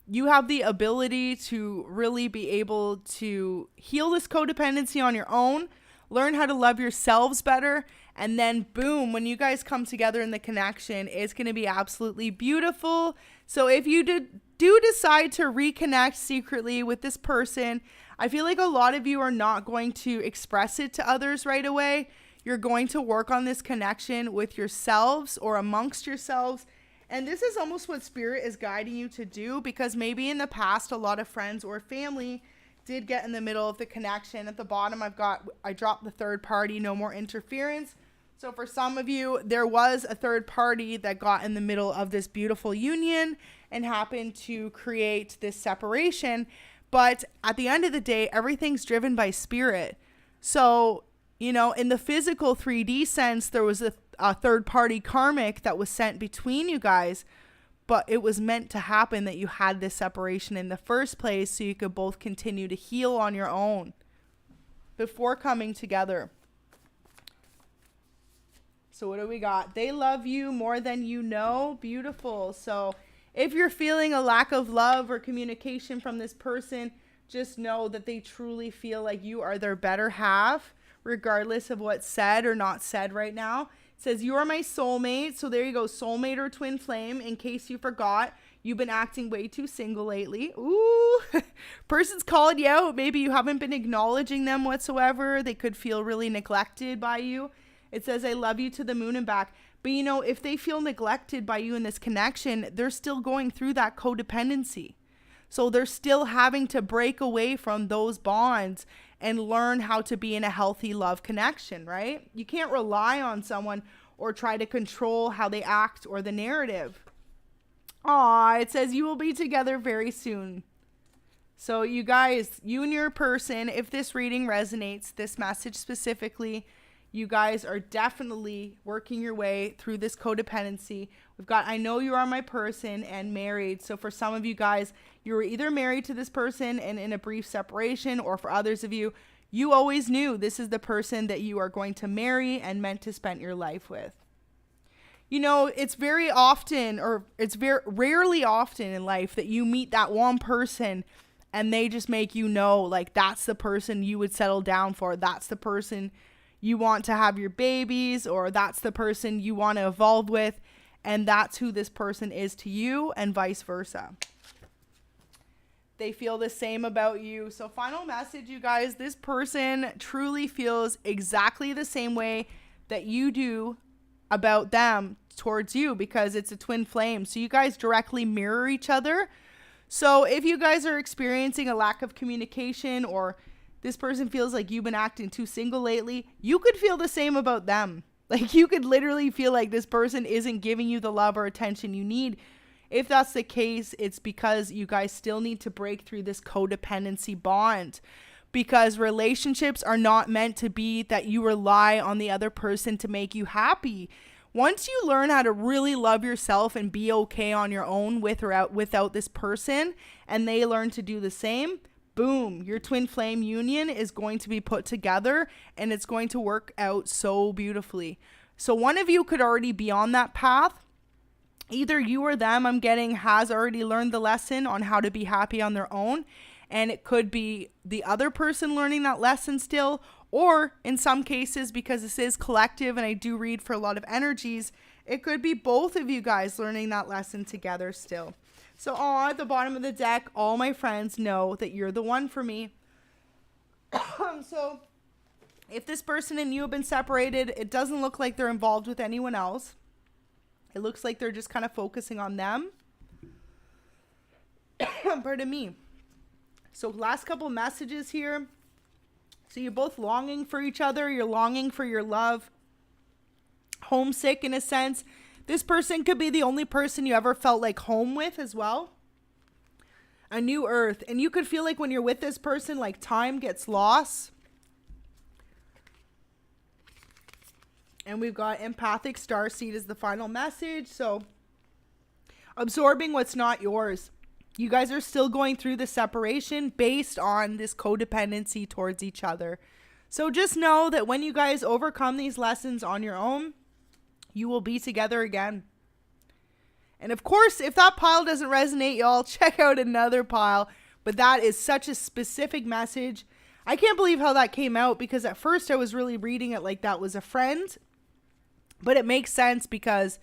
you have the ability to really be able to heal this codependency on your own, learn how to love yourselves better, and then boom, when you guys come together in the connection, it's going to be absolutely beautiful. So if you do decide to reconnect secretly with this person, I feel like a lot of you are not going to express it to others right away. You're going to work on this connection with yourselves or amongst yourselves. And this is almost what Spirit is guiding you to do, because maybe in the past, a lot of friends or family did get in the middle of the connection. At the bottom, I dropped the third party, no more interference. So for some of you, there was a third party that got in the middle of this beautiful union and happened to create this separation. But at the end of the day, everything's driven by spirit. So, you know, in the physical 3D sense, there was a third party karmic that was sent between you guys. but it was meant to happen that you had this separation in the first place so you could both continue to heal on your own before coming together. So what do we got? They love you more than you know. Beautiful. So if you're feeling a lack of love or communication from this person, just know that they truly feel like you are their better half, regardless of what's said or not said right now. It says, you are my soulmate. So there you go. Soulmate or twin flame. In case you forgot, you've been acting way too single lately. Ooh, person's calling you out. Maybe you haven't been acknowledging them whatsoever. They could feel really neglected by you. It says, I love you to the moon and back. But you know, if they feel neglected by you in this connection, they're still going through that codependency. So they're still having to break away from those bonds and learn how to be in a healthy love connection, right? You can't rely on someone or try to control how they act or the narrative. Aw, it says you will be together very soon. So you guys, you and your person, if this reading resonates, this message specifically, you guys are definitely working your way through this codependency. We've got, I know you are my person, and married. So for some of you guys, you were either married to this person and in a brief separation, or for others of you, you always knew this is the person that you are going to marry and meant to spend your life with. You know, it's very often, or it's very rarely often in life that you meet that one person and they just make you know, like, that's the person you would settle down for. That's the person you want to have your babies, or that's the person you want to evolve with, and that's who this person is to you, and vice versa. They feel the same about you. So final message, you guys, this person truly feels exactly the same way that you do about them towards you, because it's a twin flame. So you guys directly mirror each other. So if you guys are experiencing a lack of communication, or this person feels like you've been acting too single lately, you could feel the same about them. Like, you could literally feel like this person isn't giving you the love or attention you need. If that's the case, it's because you guys still need to break through this codependency bond, because relationships are not meant to be that you rely on the other person to make you happy. Once you learn how to really love yourself and be okay on your own with or without this person, and they learn to do the same, boom, your twin flame union is going to be put together, and it's going to work out so beautifully. So one of you could already be on that path. Either you or them, I'm getting, has already learned the lesson on how to be happy on their own. And it could be the other person learning that lesson still, or in some cases, because this is collective and I do read for a lot of energies, it could be both of you guys learning that lesson together still. So at the bottom of the deck, all my friends know that you're the one for me. So if this person and you have been separated, it doesn't look like they're involved with anyone else. It looks like they're just kind of focusing on them. Pardon me. So last couple messages here. So you're both longing for each other. You're longing for your love. Homesick in a sense. This person could be the only person you ever felt like home with as well. A new earth. And you could feel like when you're with this person, like time gets lost. And we've got empathic starseed as the final message. So absorbing what's not yours. You guys are still going through the separation based on this codependency towards each other. So just know that when you guys overcome these lessons on your own, you will be together again. And of course, if that pile doesn't resonate, y'all, check out another pile. But that is such a specific message. I can't believe how that came out, because at first I was really reading it like that was a friend. But it makes sense, because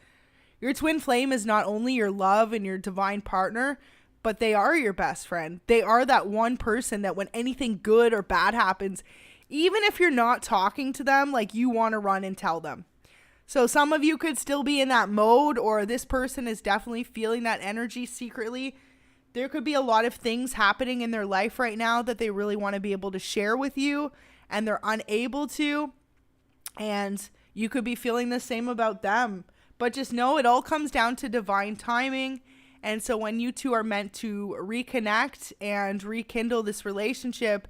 your twin flame is not only your love and your divine partner, but they are your best friend. They are that one person that when anything good or bad happens, even if you're not talking to them, like, you want to run and tell them. So some of you could still be in that mode, or this person is definitely feeling that energy secretly. There could be a lot of things happening in their life right now that they really want to be able to share with you, and they're unable to. And you could be feeling the same about them. But just know it all comes down to divine timing. And so when you two are meant to reconnect and rekindle this relationship,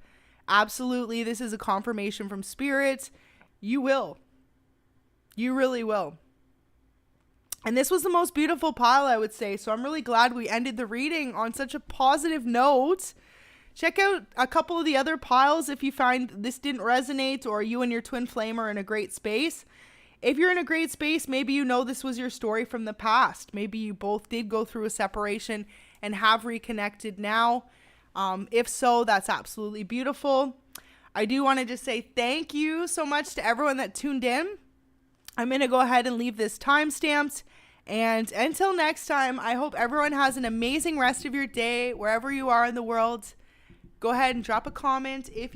absolutely, this is a confirmation from spirit. You will. You really will. And this was the most beautiful pile, I would say. So I'm really glad we ended the reading on such a positive note. Check out a couple of the other piles if you find this didn't resonate or you and your twin flame are in a great space. If you're in a great space, maybe you know this was your story from the past. Maybe you both did go through a separation and have reconnected now. If so, that's absolutely beautiful. I do want to just say thank you so much to everyone that tuned in. I'm going to go ahead and leave this timestamped. And until next time, I hope everyone has an amazing rest of your day, wherever you are in the world. Go ahead and drop a comment if